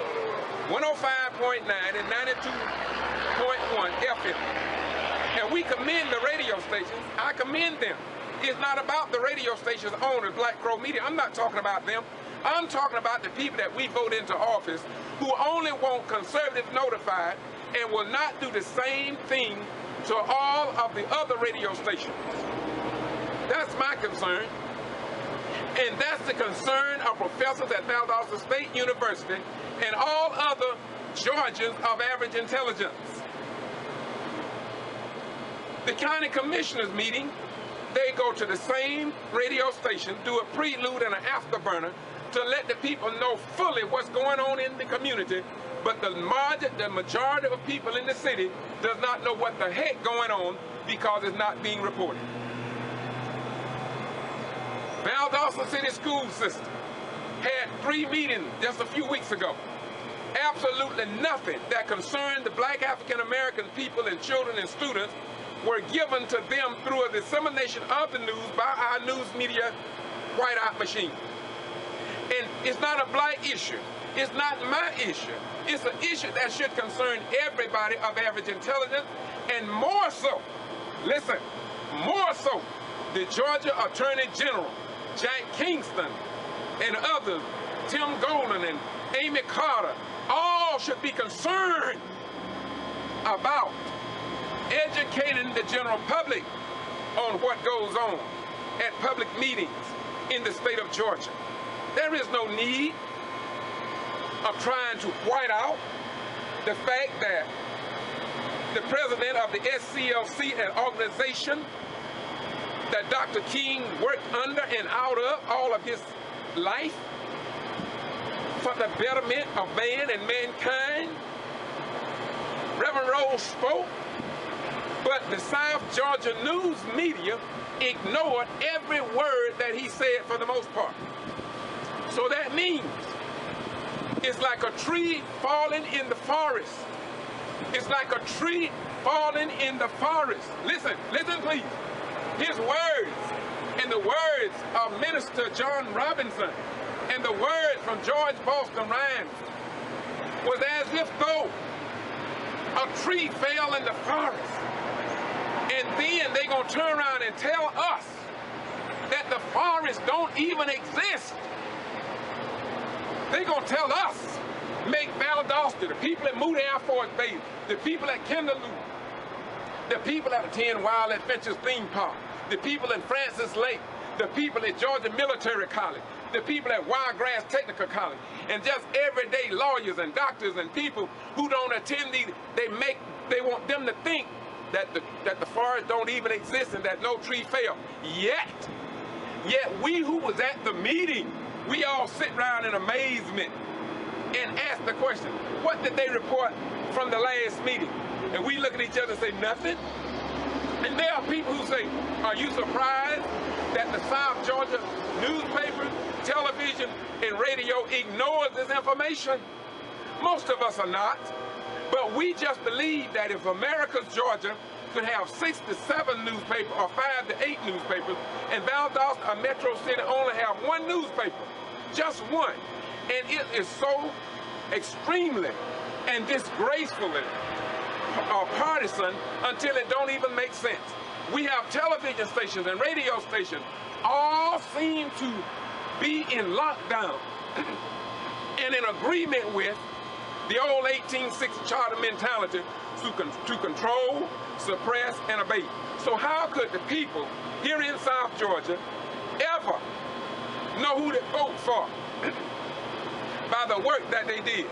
105.9 and 92.1 FM. And we commend the radio stations. I commend them. It's not about the radio station's owners, Black Crow Media. I'm not talking about them. I'm talking about the people that we vote into office who only want conservatives notified and will not do the same thing to all of the other radio stations. That's my concern. And that's the concern of professors at Valdosta State University and all other Georgians of average intelligence. The county commissioners meeting, they go to the same radio station, do a prelude and an afterburner to let the people know fully what's going on in the community, but the majority of people in the city does not know what the heck going on because it's not being reported. Valdosta City School System had 3 meetings just a few weeks ago. Absolutely nothing that concerned the black African American people and children and students were given to them through a dissemination of the news by our news media whiteout machine. And it's not a black issue. It's not my issue. It's an issue that should concern everybody of average intelligence, and more so, listen, more so, the Georgia Attorney General, Jack Kingston, and others, Tim Golden and Amy Carter, all should be concerned about educating the general public on what goes on at public meetings in the state of Georgia. There is no need of trying to white out the fact that the president of the SCLC, an organization that Dr. King worked under and out of all of his life for the betterment of man and mankind. Reverend Rose spoke, but the South Georgia news media ignored every word that he said for the most part. So that means it's like a tree falling in the forest. It's like a tree falling in the forest. Listen, listen please. His words and the words of Minister John Robinson and the words from George Boston Rhymes was as if though a tree fell in the forest. And then they're going to turn around and tell us that the forest don't even exist. They're going to tell us, make Valdosta, the people that moved to Air Force Base, the people at Kinderloo, the people that attend Wild Adventures Theme Park, the people in Francis Lake, the people at Georgia Military College, the people at Wiregrass Technical College, and just everyday lawyers and doctors and people who don't attend these, they want them to think that the forest don't even exist and that no tree fell. Yet we who was at the meeting, we all sit around in amazement and ask the question, what did they report from the last meeting? And we look at each other and say, nothing. And there are people who say, are you surprised that the South Georgia newspapers, television, and radio ignores this information? Most of us are not. But we just believe that if America's Georgia could have 6 to 7 newspapers or 5 to 8 newspapers, and Valdosta, a metro city, only have 1 newspaper, just 1. And it is so extremely and disgracefully partisan until it don't even make sense. We have television stations and radio stations all seem to be in lockdown and in agreement with the old 1860 charter mentality to control, suppress, and abate. So how could the people here in South Georgia ever know who to vote for by the work that they did?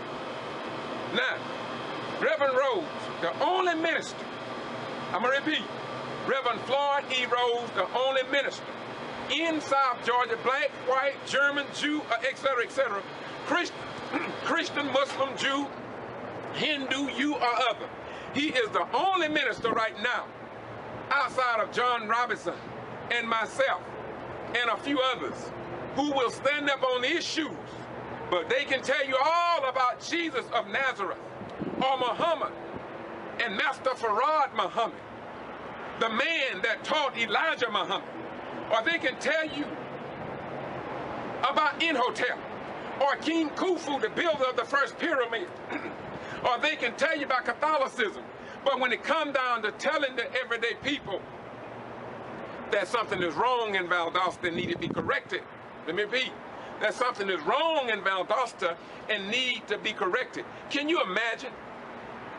Now, Reverend Rose, the only minister, I'm going to repeat, Reverend Floyd E. Rose, the only minister in South Georgia, black, white, German, Jew, etc., Christian, Muslim, Jew, Hindu, you or other. He is the only minister right now, outside of John Robinson and myself and a few others, who will stand up on these issues, but they can tell you all about Jesus of Nazareth, or Muhammad, and Master Farad Muhammad, the man that taught Elijah Muhammad. Or they can tell you about Imhotep, or King Khufu, the builder of the first pyramid. Or they can tell you about Catholicism. But when it comes down to telling the everyday people that something is wrong in Valdosta and need to be corrected, let me repeat, that something is wrong in Valdosta and need to be corrected. Can you imagine?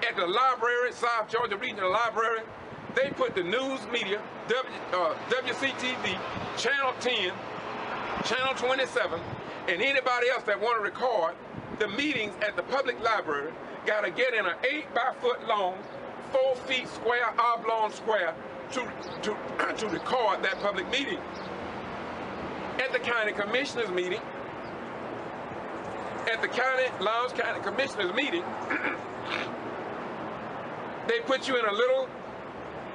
At the library, South Georgia Regional Library, they put the news media, WCTV, Channel 10, Channel 27, and anybody else that want to record the meetings at the public library got to get in an 8-by-foot long, 4 feet square, oblong square to record that public meeting. At the county commissioners meeting, Lowndes County commissioners meeting, they put you in a little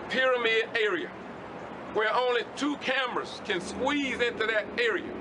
pyramid area where only 2 cameras can squeeze into that area.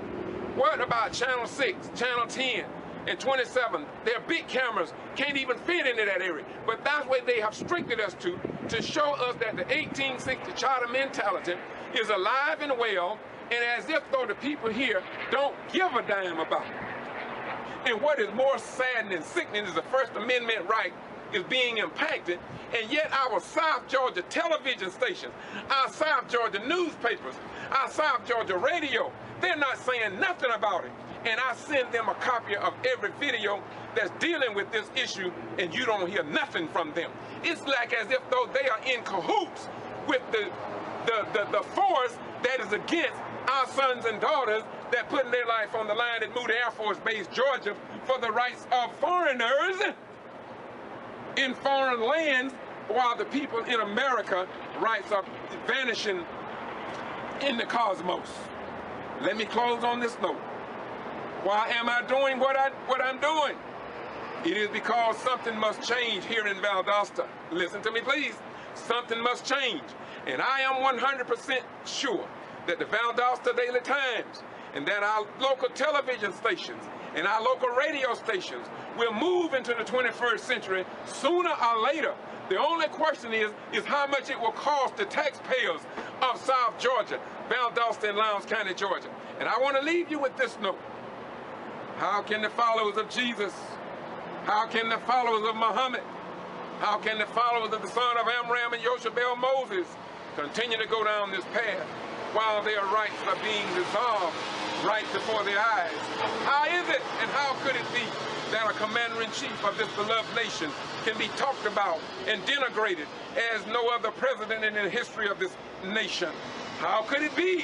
What about Channel 6, Channel 10, and 27? Their big cameras can't even fit into that area. But that's what they have restricted us to show us that the 1860 charter mentality is alive and well, and as if though the people here don't give a damn about it. And what is more saddening and sickening is the First Amendment right is being impacted, and yet our South Georgia television stations, our South Georgia newspapers, our South Georgia radio, they're not saying nothing about it. And I send them a copy of every video that's dealing with this issue, and you don't hear nothing from them. It's like as if though they are in cahoots with the force that is against our sons and daughters that putting their life on the line at Moody Air Force Base, Georgia, for the rights of foreigners in foreign lands, while the people in America rights are vanishing in the cosmos. Let me close on this note. Why am I doing what I'm doing? It is because something must change here in Valdosta. Listen to me, please. Something must change. And I am 100% sure that the Valdosta Daily Times and that our local television stations and our local radio stations will move into the 21st century sooner or later. The only question is how much it will cost the taxpayers of South Georgia, Valdosta and Lowndes County, Georgia. And I want to leave you with this note. How can the followers of Jesus, how can the followers of Muhammad, how can the followers of the son of Amram and Yoshabel Moses continue to go down this path while their rights are being dissolved right before their eyes? How is it and how could it be that a commander-in-chief of this beloved nation can be talked about and denigrated as no other president in the history of this nation? How could it be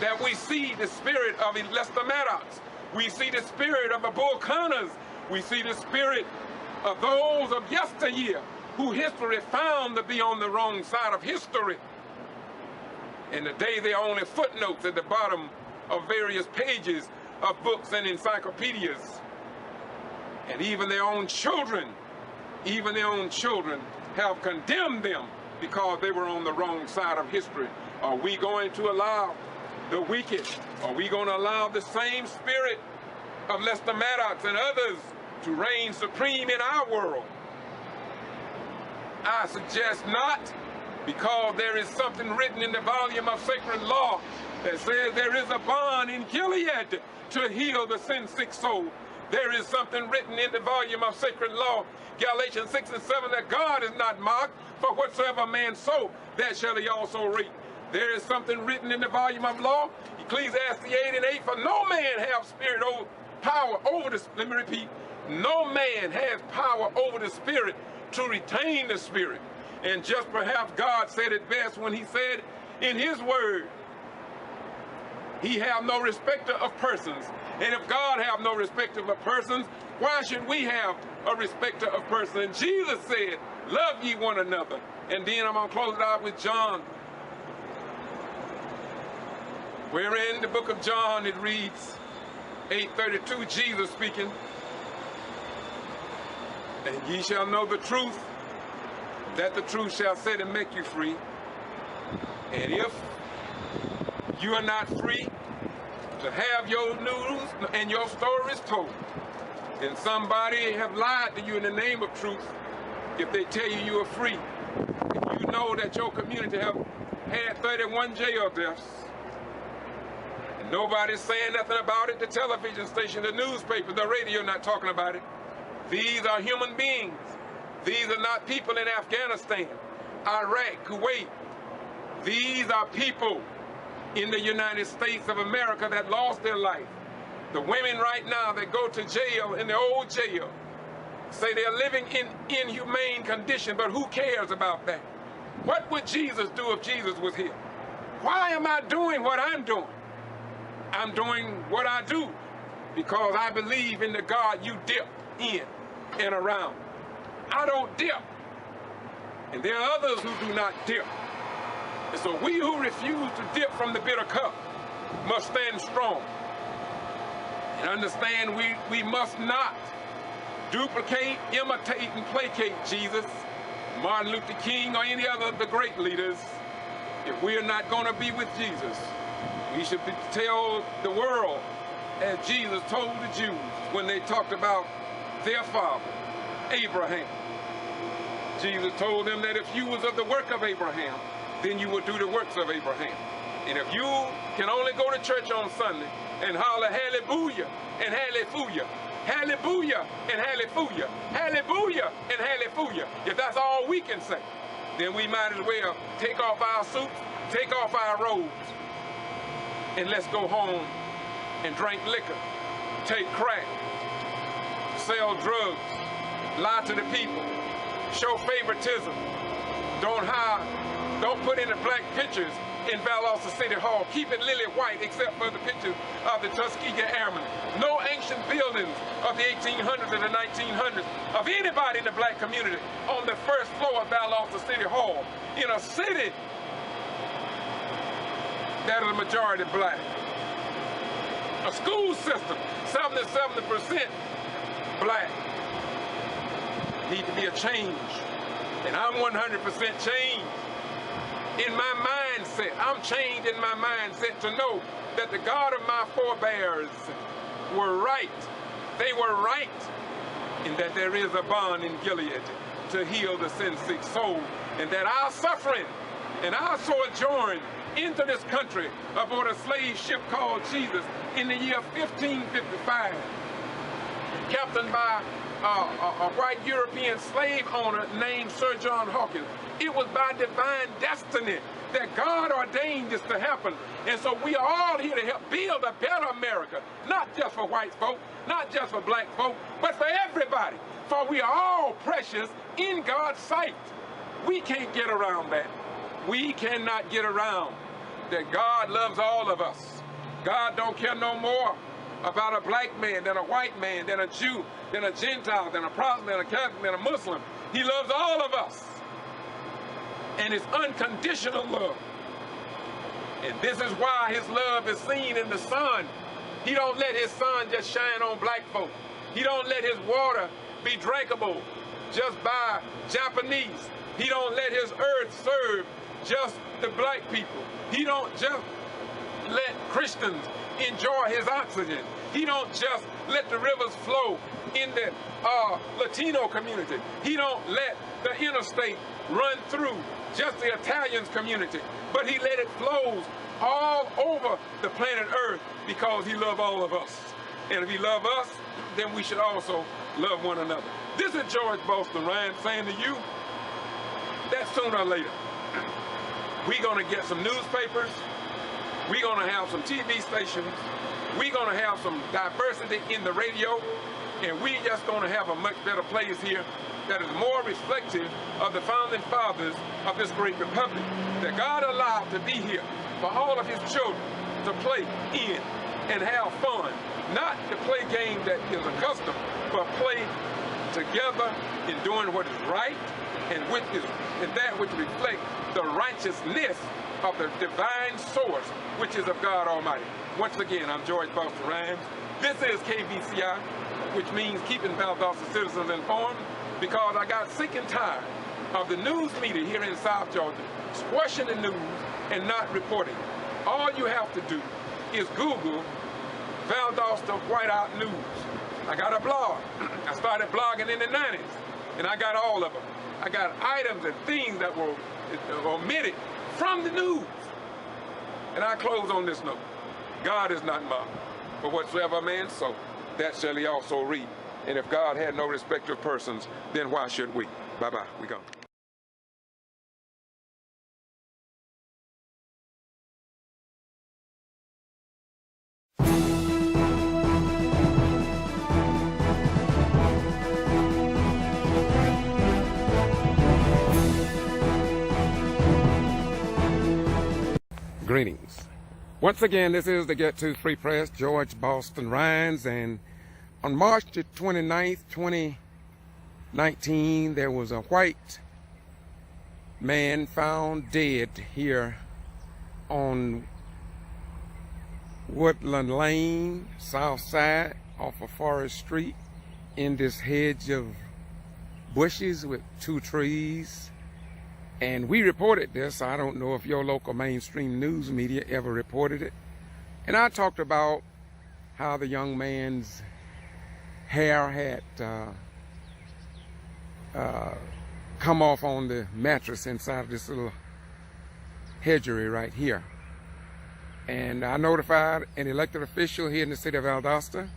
that we see the spirit of Lester Maddox, we see the spirit of the Bull Connors, we see the spirit of those of yesteryear who history found to be on the wrong side of history? And today they are only footnotes at the bottom of various pages of books and encyclopedias. And even their own children have condemned them because they were on the wrong side of history. Are we going to allow the wicked, are we going to allow the same spirit of Lester Maddox and others to reign supreme in our world? I suggest not, because there is something written in the volume of sacred law that says there is a balm in Gilead to heal the sin-sick soul. There is something written in the volume of sacred law, Galatians 6 and 7, that God is not mocked, for whatsoever man sow, that shall he also reap. There is something written in the volume of law, Ecclesiastes 8 and 8, for no man have spirit over, power over the, let me repeat, no man has power over the spirit to retain the spirit. And just perhaps God said it best when he said in his word, he have no respecter of persons. And if God have no respecter of persons, why should we have a respecter of persons? And Jesus said, love ye one another. And then I'm going to close it out with John, wherein the book of John it reads, 8:32, Jesus speaking, and ye shall know the truth, that the truth shall set and make you free. And if you are not free to have your news and your stories told, and somebody have lied to you in the name of truth, if they tell you you are free, if you know that your community have had 31 jail deaths, and nobody's saying nothing about it, the television station, the newspaper, the radio not talking about it. These are human beings. These are not people in Afghanistan, Iraq, Kuwait. These are people in the United States of America that lost their life The women right now that go to jail, in the old jail, say they're living in inhumane condition, but who cares about that? What would Jesus do if Jesus was here? Why am I doing what I'm doing? I'm doing what I do because I believe in the God you dip in and around. I don't dip. And there are others who do not dip. And so we who refuse to dip from the bitter cup must stand strong and understand we must not duplicate, imitate, and placate Jesus, Martin Luther King, or any other of the great leaders. If we are not going to be with Jesus, we should tell the world, as Jesus told the Jews when they talked about their father, Abraham. Jesus told them that if you was of the work of Abraham, then you would do the works of Abraham. And if you can only go to church on Sunday and holler hallelujah and hallelujah, hallelujah and hallelujah, hallelujah and hallelujah, if that's all we can say, then we might as well take off our suits, take off our robes, and let's go home and drink liquor, take crack, sell drugs, lie to the people, show favoritism, don't put in the black pictures in Valdosta City Hall. Keep it lily white except for the pictures of the Tuskegee Airmen. No ancient buildings of the 1800s and the 1900s of anybody in the black community on the first floor of Valdosta City Hall in a city that is a majority black. A school system, 70% black. Need to be a change. And I'm 100% changed in my mindset. I'm changed in my mindset to know that the God of my forebears were right. They were right in that there is a balm in Gilead to heal the sin-sick soul, and that our suffering and our sojourn into this country aboard a slave ship called Jesus in the year 1555, captained by a white European slave owner named Sir John Hawkins. It was by divine destiny that God ordained this to happen. And so we are all here to help build a better America, not just for white folk, not just for black folk, but for everybody. For we are all precious in God's sight. We can't get around that. We cannot get around that God loves all of us. God don't care no more about a black man than a white man, than a Jew, than a Gentile, than a Protestant, than a Catholic, than a Muslim. He loves all of us. And it's unconditional love. And this is why his love is seen in the sun. He don't let his sun just shine on black folk. He don't let his water be drinkable just by Japanese. He don't let his earth serve just the black people. He don't just let Christians enjoy his oxygen. He don't just let the rivers flow in the Latino community. He don't let the interstate run through just the Italians community, but he let it flow all over the planet Earth because he loves all of us. And if he loves us, then we should also love one another. This is George Boston Ryan saying to you that sooner or later, we're gonna get some newspapers, we're gonna have some TV stations, we're gonna have some diversity in the radio, and we're just gonna have a much better place here that is more reflective of the founding fathers of this great republic, that God allowed to be here for all of his children to play in and have fun, not to play games that is a custom, but play together in doing what is right and that which reflects the righteousness of the divine source, which is of God Almighty. Once again, I'm George Boston Rhymes. This is KBCI, which means keeping Valdosta citizens informed, because I got sick and tired of the news media here in South Georgia squashing the news and not reporting. All you have to do is Google Valdosta Whiteout News. I got a blog. I started blogging in the 90s, and I got all of them. I got items and things that were omitted from the news. And I close on this note. God is not mocked. For whatsoever a man sow, that shall he also reap. And if God had no respect of persons, then why should we? Bye-bye. We gone. Greetings. Once again, this is the Get To Free Press, George Boston Rhines, and on March the 29th, 2019, there was a white man found dead here on Woodland Lane, south side, off of Forest Street, in this hedge of bushes with 2 trees. And we reported this. I don't know if your local mainstream news media ever reported it. And I talked about how the young man's hair had come off on the mattress inside of this little hedgery right here. And I notified an elected official here in the city of Valdosta.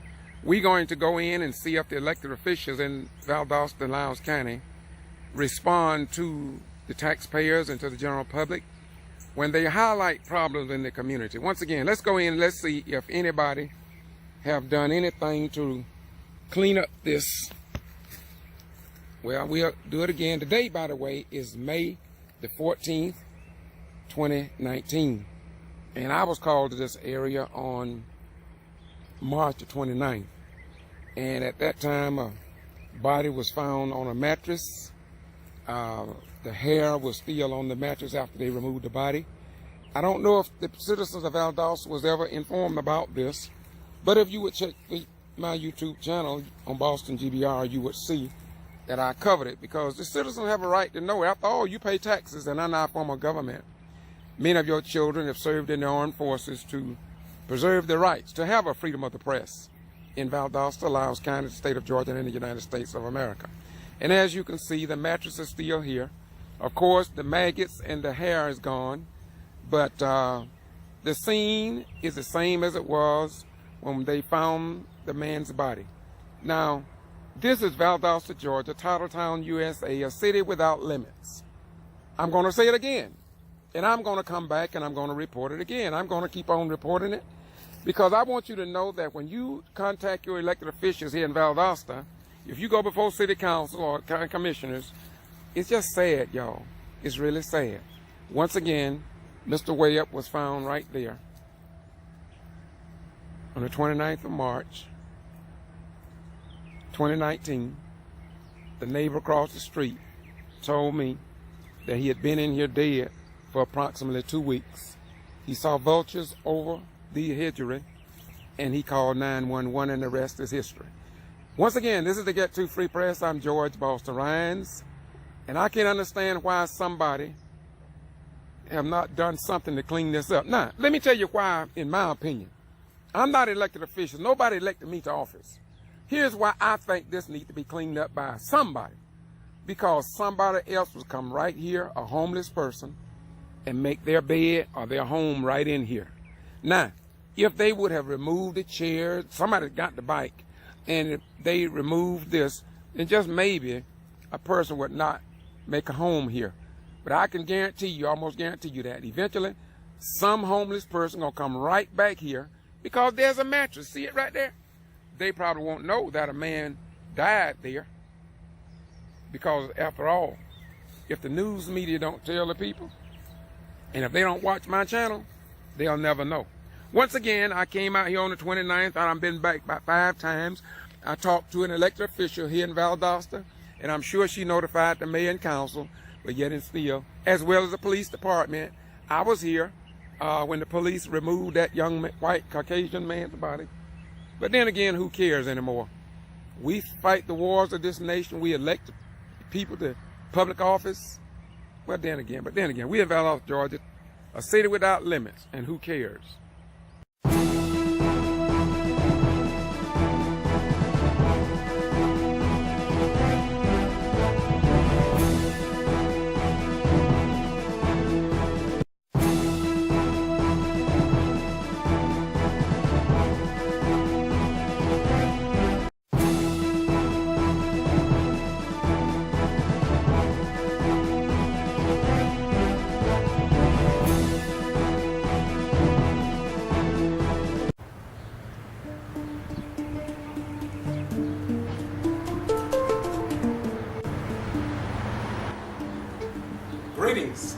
We're going to go in and see if the elected officials in Valdosta and Lowndes County respond to the taxpayers and to the general public when they highlight problems in the community. Once again, let's go in and let's see if anybody have done anything to clean up this. Well, we'll do it again. The date, by the way, is May the 14th, 2019. And I was called to this area on March the 29th. And at that time, a body was found on a mattress. The hair was still on the mattress after they removed the body. I don't know if the citizens of Valdosta was ever informed about this, but if you would check my YouTube channel on Boston G.B.R, you would see that I covered it, because the citizens have a right to know. After all, you pay taxes and are not a form of government. Many of your children have served in the armed forces to preserve their rights to have a freedom of the press in Valdosta, Lowndes County, the state of Georgia, and in the United States of America. And as you can see, the mattress is still here. Of course, the maggots and the hair is gone, but the scene is the same as it was when they found the man's body. Now, this is Valdosta, Georgia, Titletown, USA, a city without limits. I'm going to say it again, and I'm going to come back and I'm going to report it again. I'm going to keep on reporting it, because I want you to know that when you contact your elected officials here in Valdosta, if you go before city council or county commissioners, it's just sad, y'all. It's really sad. Once again, Mr. Whiteout was found right there on the 29th of March, 2019. The neighbor across the street told me that he had been in here dead for approximately 2 weeks. He saw vultures over the hedgery, and he called 911, and the rest is history. Once again, this is the Get To Free Press. I'm George Boston Rhines. And I can't understand why somebody have not done something to clean this up. Now, let me tell you why, in my opinion. I'm not an elected official. Nobody elected me to office. Here's why I think this needs to be cleaned up by somebody. Because somebody else would come right here, a homeless person, and make their bed or their home right in here. Now, if they would have removed the chair, somebody got the bike, and if they removed this, then just maybe a person would not make a home here. But I can guarantee you, almost guarantee you, that eventually some homeless person gonna come right back here, because there's a mattress. See it right there? They probably won't know that a man died there, because after all, if the news media don't tell the people, and if they don't watch my channel, they'll never know. Once again, I came out here on the 29th. I've been back about 5 times. I talked to an elected official here in Valdosta, and I'm sure she notified the mayor and council, but yet and still, as well as the police department. I was here when the police removed that young white Caucasian man's body. But then again, who cares anymore? We fight the wars of this nation. We elect people to public office. But then again, we in Valdosta, Georgia, a city without limits, and who cares? Greetings.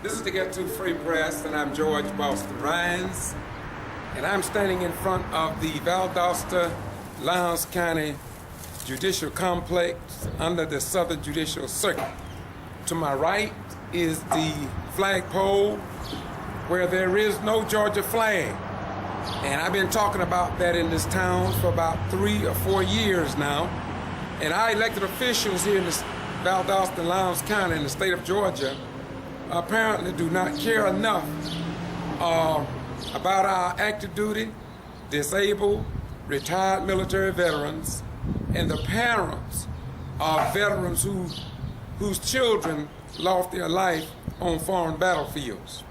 This is the Get To Free Press, and I'm George Boston Rhines, and I'm standing in front of the Valdosta, Lowndes County Judicial Complex under the Southern Judicial Circuit. To my right is the flagpole where there is no Georgia flag. And I've been talking about that in this town for about 3 or 4 years now. And our elected officials here in the Valdosta and Lowndes County in the state of Georgia apparently do not care enough about our active duty, disabled, retired military veterans, and the parents of veterans whose children lost their life on foreign battlefields.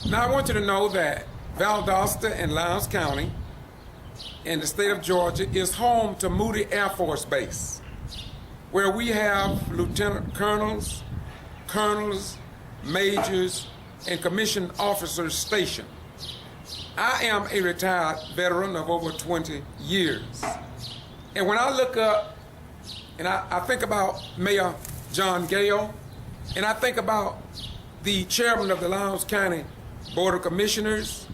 Now I want you to know that Valdosta and Lowndes County in the state of Georgia is home to Moody Air Force Base, where we have lieutenant colonels, majors, and commissioned officers stationed. I am a retired veteran of over 20 years. And when I look up and I think about Mayor John Gale, and I think about the chairman of the Lowndes County Board of Commissioners,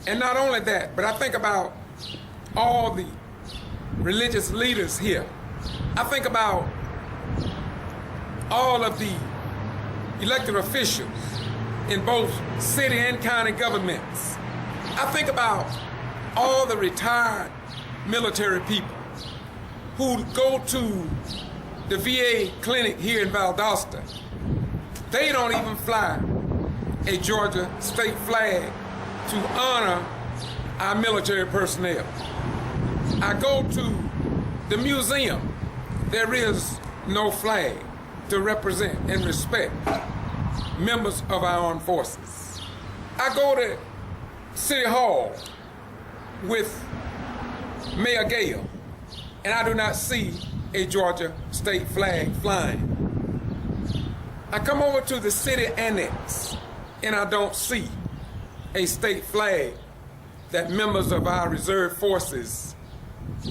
and not only that, but I think about all the religious leaders here. I think about all of the elected officials in both city and county governments. I think about all the retired military people who go to the VA clinic here in Valdosta. They don't even fly a Georgia state flag to honor our military personnel. I go to the museum. There is no flag to represent and respect members of our armed forces. I go to City Hall with Mayor Gale, and I do not see a Georgia state flag flying. I come over to the city annex, and I don't see a state flag that members of our reserve forces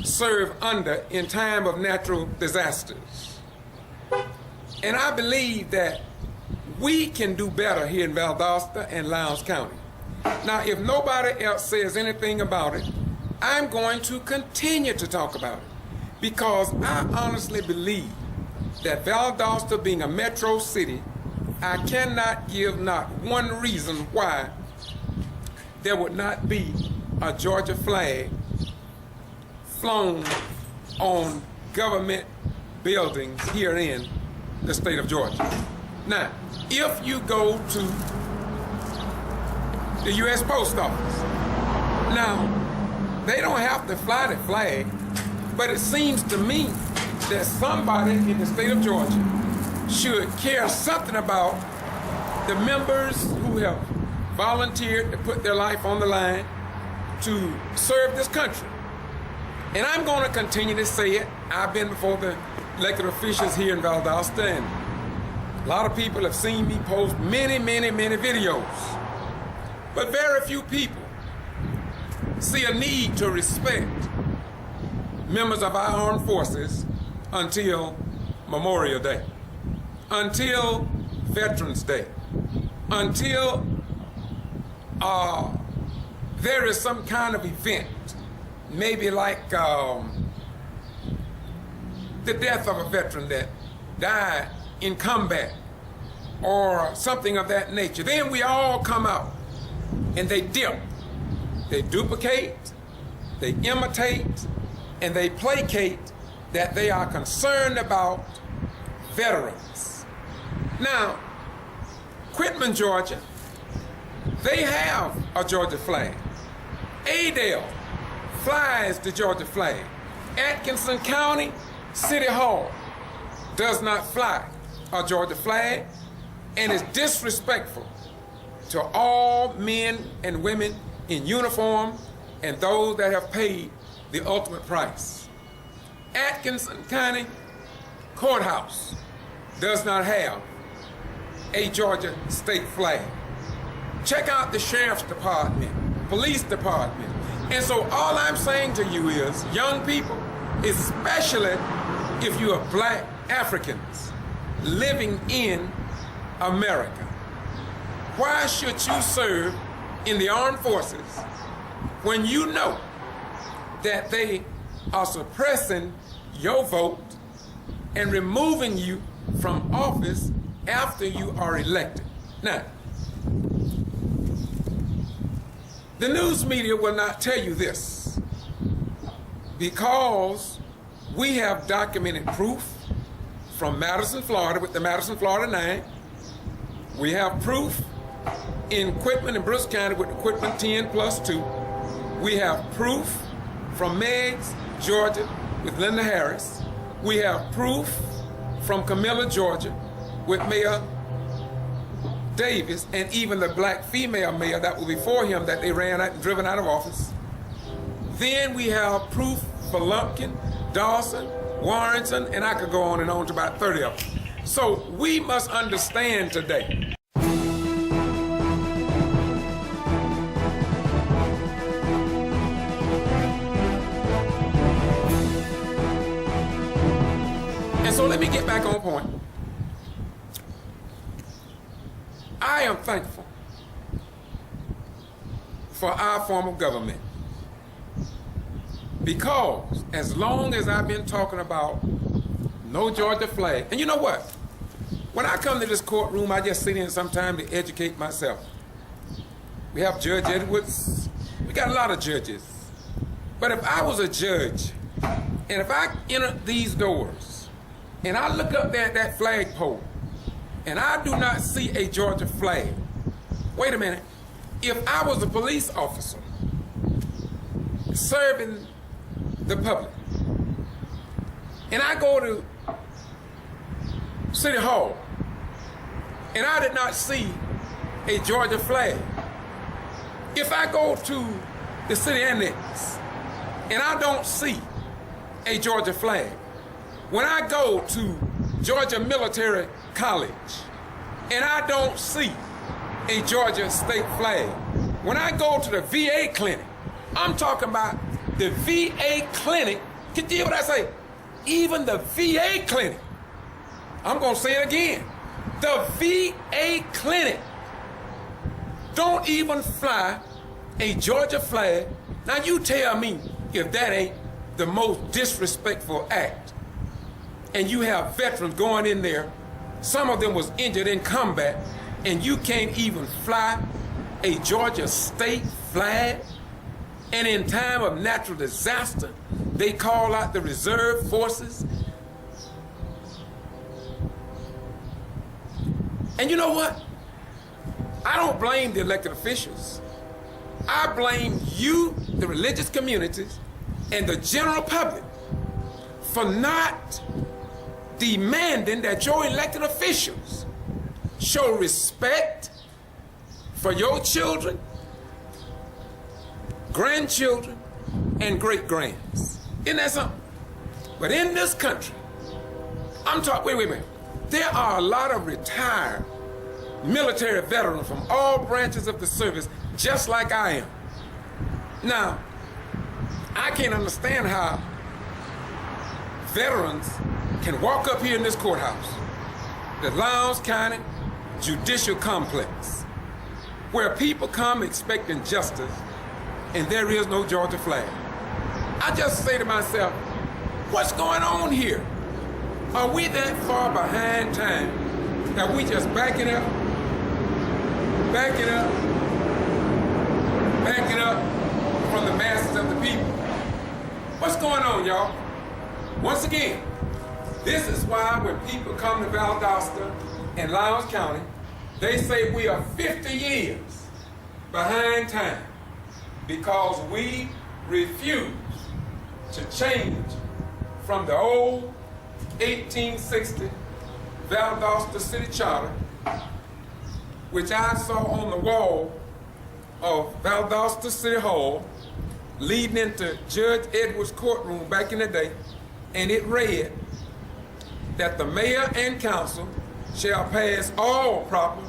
serve under in time of natural disasters. And I believe that we can do better here in Valdosta and Lowndes County. Now, if nobody else says anything about it, I'm going to continue to talk about it, because I honestly believe that Valdosta being a metro city, I cannot give not one reason why there would not be a Georgia flag flown on government buildings here in the state of Georgia. Now, if you go to the U.S. Post Office, now, they don't have to fly the flag, but it seems to me that somebody in the state of Georgia should care something about the members who have volunteered to put their life on the line to serve this country. And I'm going to continue to say it. I've been before the elected officials here in Valdosta, and a lot of people have seen me post many videos. But very few people see a need to respect members of our armed forces until Memorial Day, until Veterans Day, until there is some kind of event, maybe like the death of a veteran that died in combat or something of that nature. Then we all come out and they dip, they duplicate, they imitate, and they placate that they are concerned about veterans. Now, Quitman, Georgia, they have a Georgia flag. Adel flies the Georgia flag. Atkinson County City Hall does not fly a Georgia flag and is disrespectful to all men and women in uniform and those that have paid the ultimate price. Atkinson County Courthouse does not have a Georgia state flag. Check out the Sheriff's Department, Police Department. And so all I'm saying to you is, young people, especially if you are black Africans living in America. Why should you serve in the armed forces when you know that they are suppressing your vote and removing you from office after you are elected? Now, the news media will not tell you this because we have documented proof from Madison, Florida with the Madison, Florida 9. We have proof in Quitman and Brooks County with the Quitman 10+2. We have proof from Meigs, Georgia with Linda Harris. We have proof from Camilla, Georgia with Mayor Davis, and even the black female mayor that was before him that they ran out and driven out of office. Then we have proof for Lumpkin, Dawson, Warrington, and I could go on and on to about 30 of them. So we must understand today. And so let me get back on point. I am thankful for our form of government because as long as I've been talking about no Georgia flag, and you know what? When I come to this courtroom, I just sit in sometime to educate myself. We have Judge Edwards. We got a lot of judges. But if I was a judge, and if I enter these doors, and I look up there at that flagpole, and I do not see a Georgia flag. Wait a minute. If I was a police officer serving the public, and I go to City Hall, and I did not see a Georgia flag. If I go to the city annex, and I don't see a Georgia flag, when I go to Georgia Military College, and I don't see a Georgia state flag. When I go to the VA clinic, I'm talking about the VA clinic. Can you hear what I say? Even the VA clinic. I'm gonna say it again. The VA clinic don't even fly a Georgia flag. Now you tell me if that ain't the most disrespectful act. And you have veterans going in there, some of them was injured in combat, and you can't even fly a Georgia state flag. And in time of natural disaster, they call out the reserve forces. And you know what? I don't blame the elected officials. I blame you, the religious communities, and the general public for not demanding that your elected officials show respect for your children, grandchildren, and great-grands. Isn't that something? But in this country, I'm talking, wait a minute. There are a lot of retired military veterans from all branches of the service, just like I am. Now, I can't understand how veterans can walk up here in this courthouse, the Lowndes County Judicial Complex, where people come expecting justice, and there is no Georgia flag. I just say to myself, what's going on here? Are we that far behind time that we just backing up from the masses of the people? What's going on, y'all? Once again, this is why when people come to Valdosta and Lowndes County, they say we are 50 years behind time because we refuse to change from the old 1860 Valdosta City Charter, which I saw on the wall of Valdosta City Hall leading into Judge Edwards' courtroom back in the day, and it read that the mayor and council shall pass all proper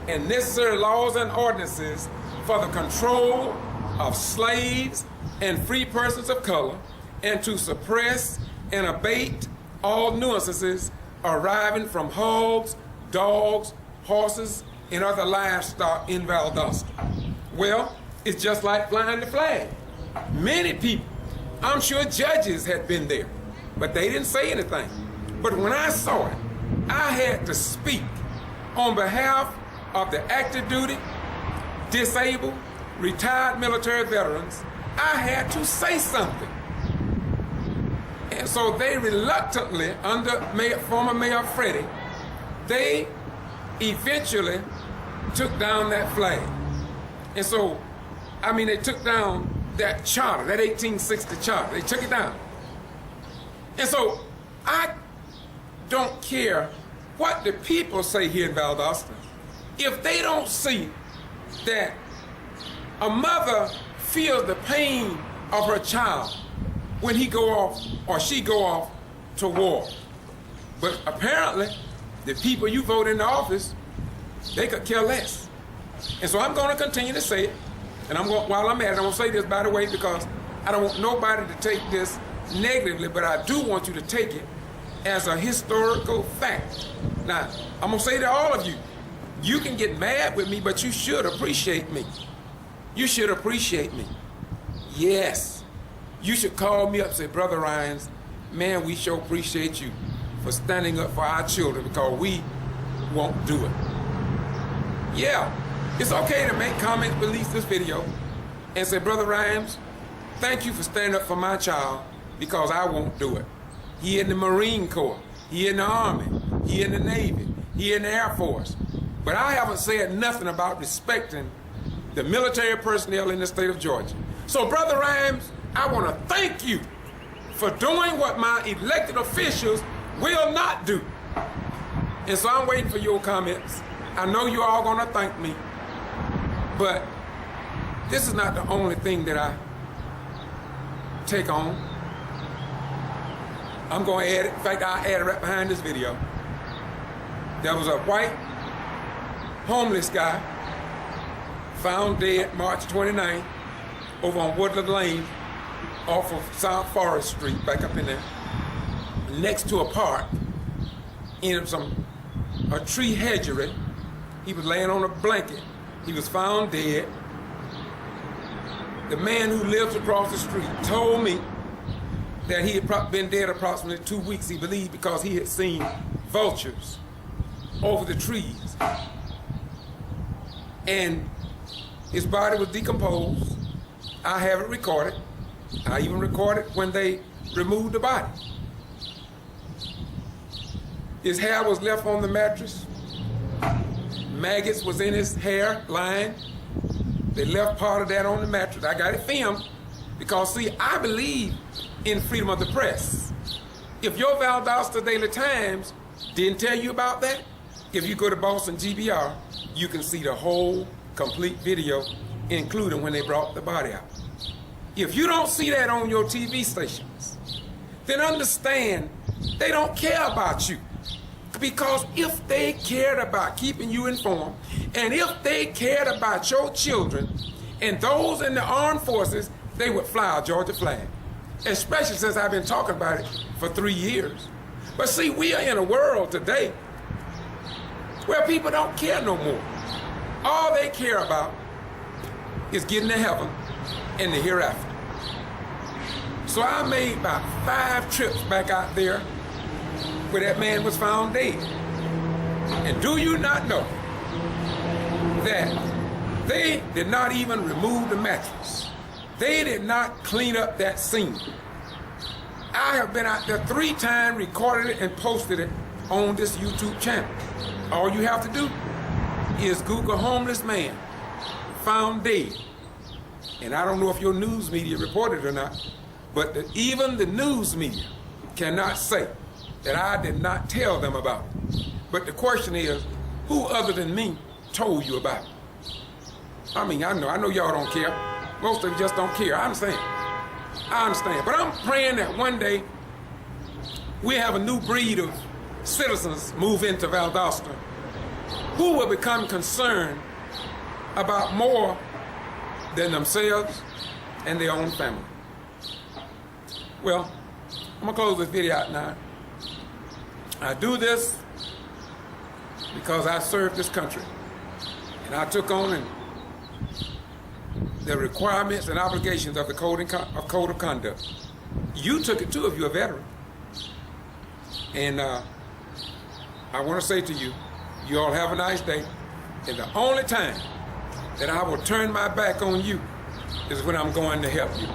and necessary laws and ordinances for the control of slaves and free persons of color, and to suppress and abate all nuisances arriving from hogs, dogs, horses and other livestock in Valdosta. Well, it's just like flying the flag. Many people, I'm sure judges had been there, but they didn't say anything. But when I saw it, I had to speak on behalf of the active duty, disabled, retired military veterans. I had to say something. And so they reluctantly, under former Mayor Freddie, they eventually took down that flag. And so, I mean, they took down that charter, that 1860 charter. They took it down. And so, I don't care what the people say here in Valdosta. If they don't see that a mother feels the pain of her child when he go off or she go off to war. But apparently, the people you vote into office, they could care less. And so I'm going to continue to say it. And while I'm at it, I'm going to say this, by the way, because I don't want nobody to take this negatively, but I do want you to take it as a historical fact. Now, I'm going to say to all of you, you can get mad with me, but you should appreciate me. You should appreciate me. Yes. You should call me up and say, Brother Ryans, man, we sure appreciate you for standing up for our children because we won't do it. Yeah, it's okay to make comments, release this video, and say, Brother Ryans, thank you for standing up for my child because I won't do it. He in the Marine Corps, he in the Army, he in the Navy, he in the Air Force. But I haven't said nothing about respecting the military personnel in the state of Georgia. So, Brother Ryans, I want to thank you for doing what my elected officials will not do. And so I'm waiting for your comments. I know you're all going to thank me, but this is not the only thing that I take on. I'm going to add it. In fact, I'll add it right behind this video. There was a white homeless guy found dead March 29th over on Woodland Lane off of South Forest Street, back up in there, next to a park in a tree hedgery. He was laying on a blanket. He was found dead. The man who lives across the street told me that he had been dead approximately 2 weeks, he believed, because he had seen vultures over the trees. And his body was decomposed. I have it recorded. I even recorded when they removed the body. His hair was left on the mattress. Maggots was in his hair line. They left part of that on the mattress. I got it filmed because, see, I believe in freedom of the press. If your Valdosta Daily Times didn't tell you about that, if you go to Boston G.B.R, you can see the whole complete video, including when they brought the body out. If you don't see that on your TV stations, then understand they don't care about you. Because if they cared about keeping you informed, and if they cared about your children and those in the armed forces, they would fly a Georgia flag. Especially since I've been talking about it for 3 years. But see, we are in a world today where people don't care no more. All they care about is getting to heaven and the hereafter. So I made about 5 trips back out there where that man was found dead. And do you not know that they did not even remove the mattress? They did not clean up that scene. I have been out there 3 times, recorded it, and posted it on this YouTube channel. All you have to do is Google homeless man found dead. And I don't know if your news media reported it or not, but even the news media cannot say that I did not tell them about it. But the question is, who other than me told you about it? I mean, I know y'all don't care. Most of you just don't care. I understand. But I'm praying that one day we have a new breed of citizens move into Valdosta who will become concerned about more than themselves and their own family. Well, I'm gonna close this video out now. I do this because I served this country. And I took on the requirements and obligations of the code of conduct. You took it too if you're a veteran. And I want to say to you, you all have a nice day. And the only time that I will turn my back on you is when I'm going to help you.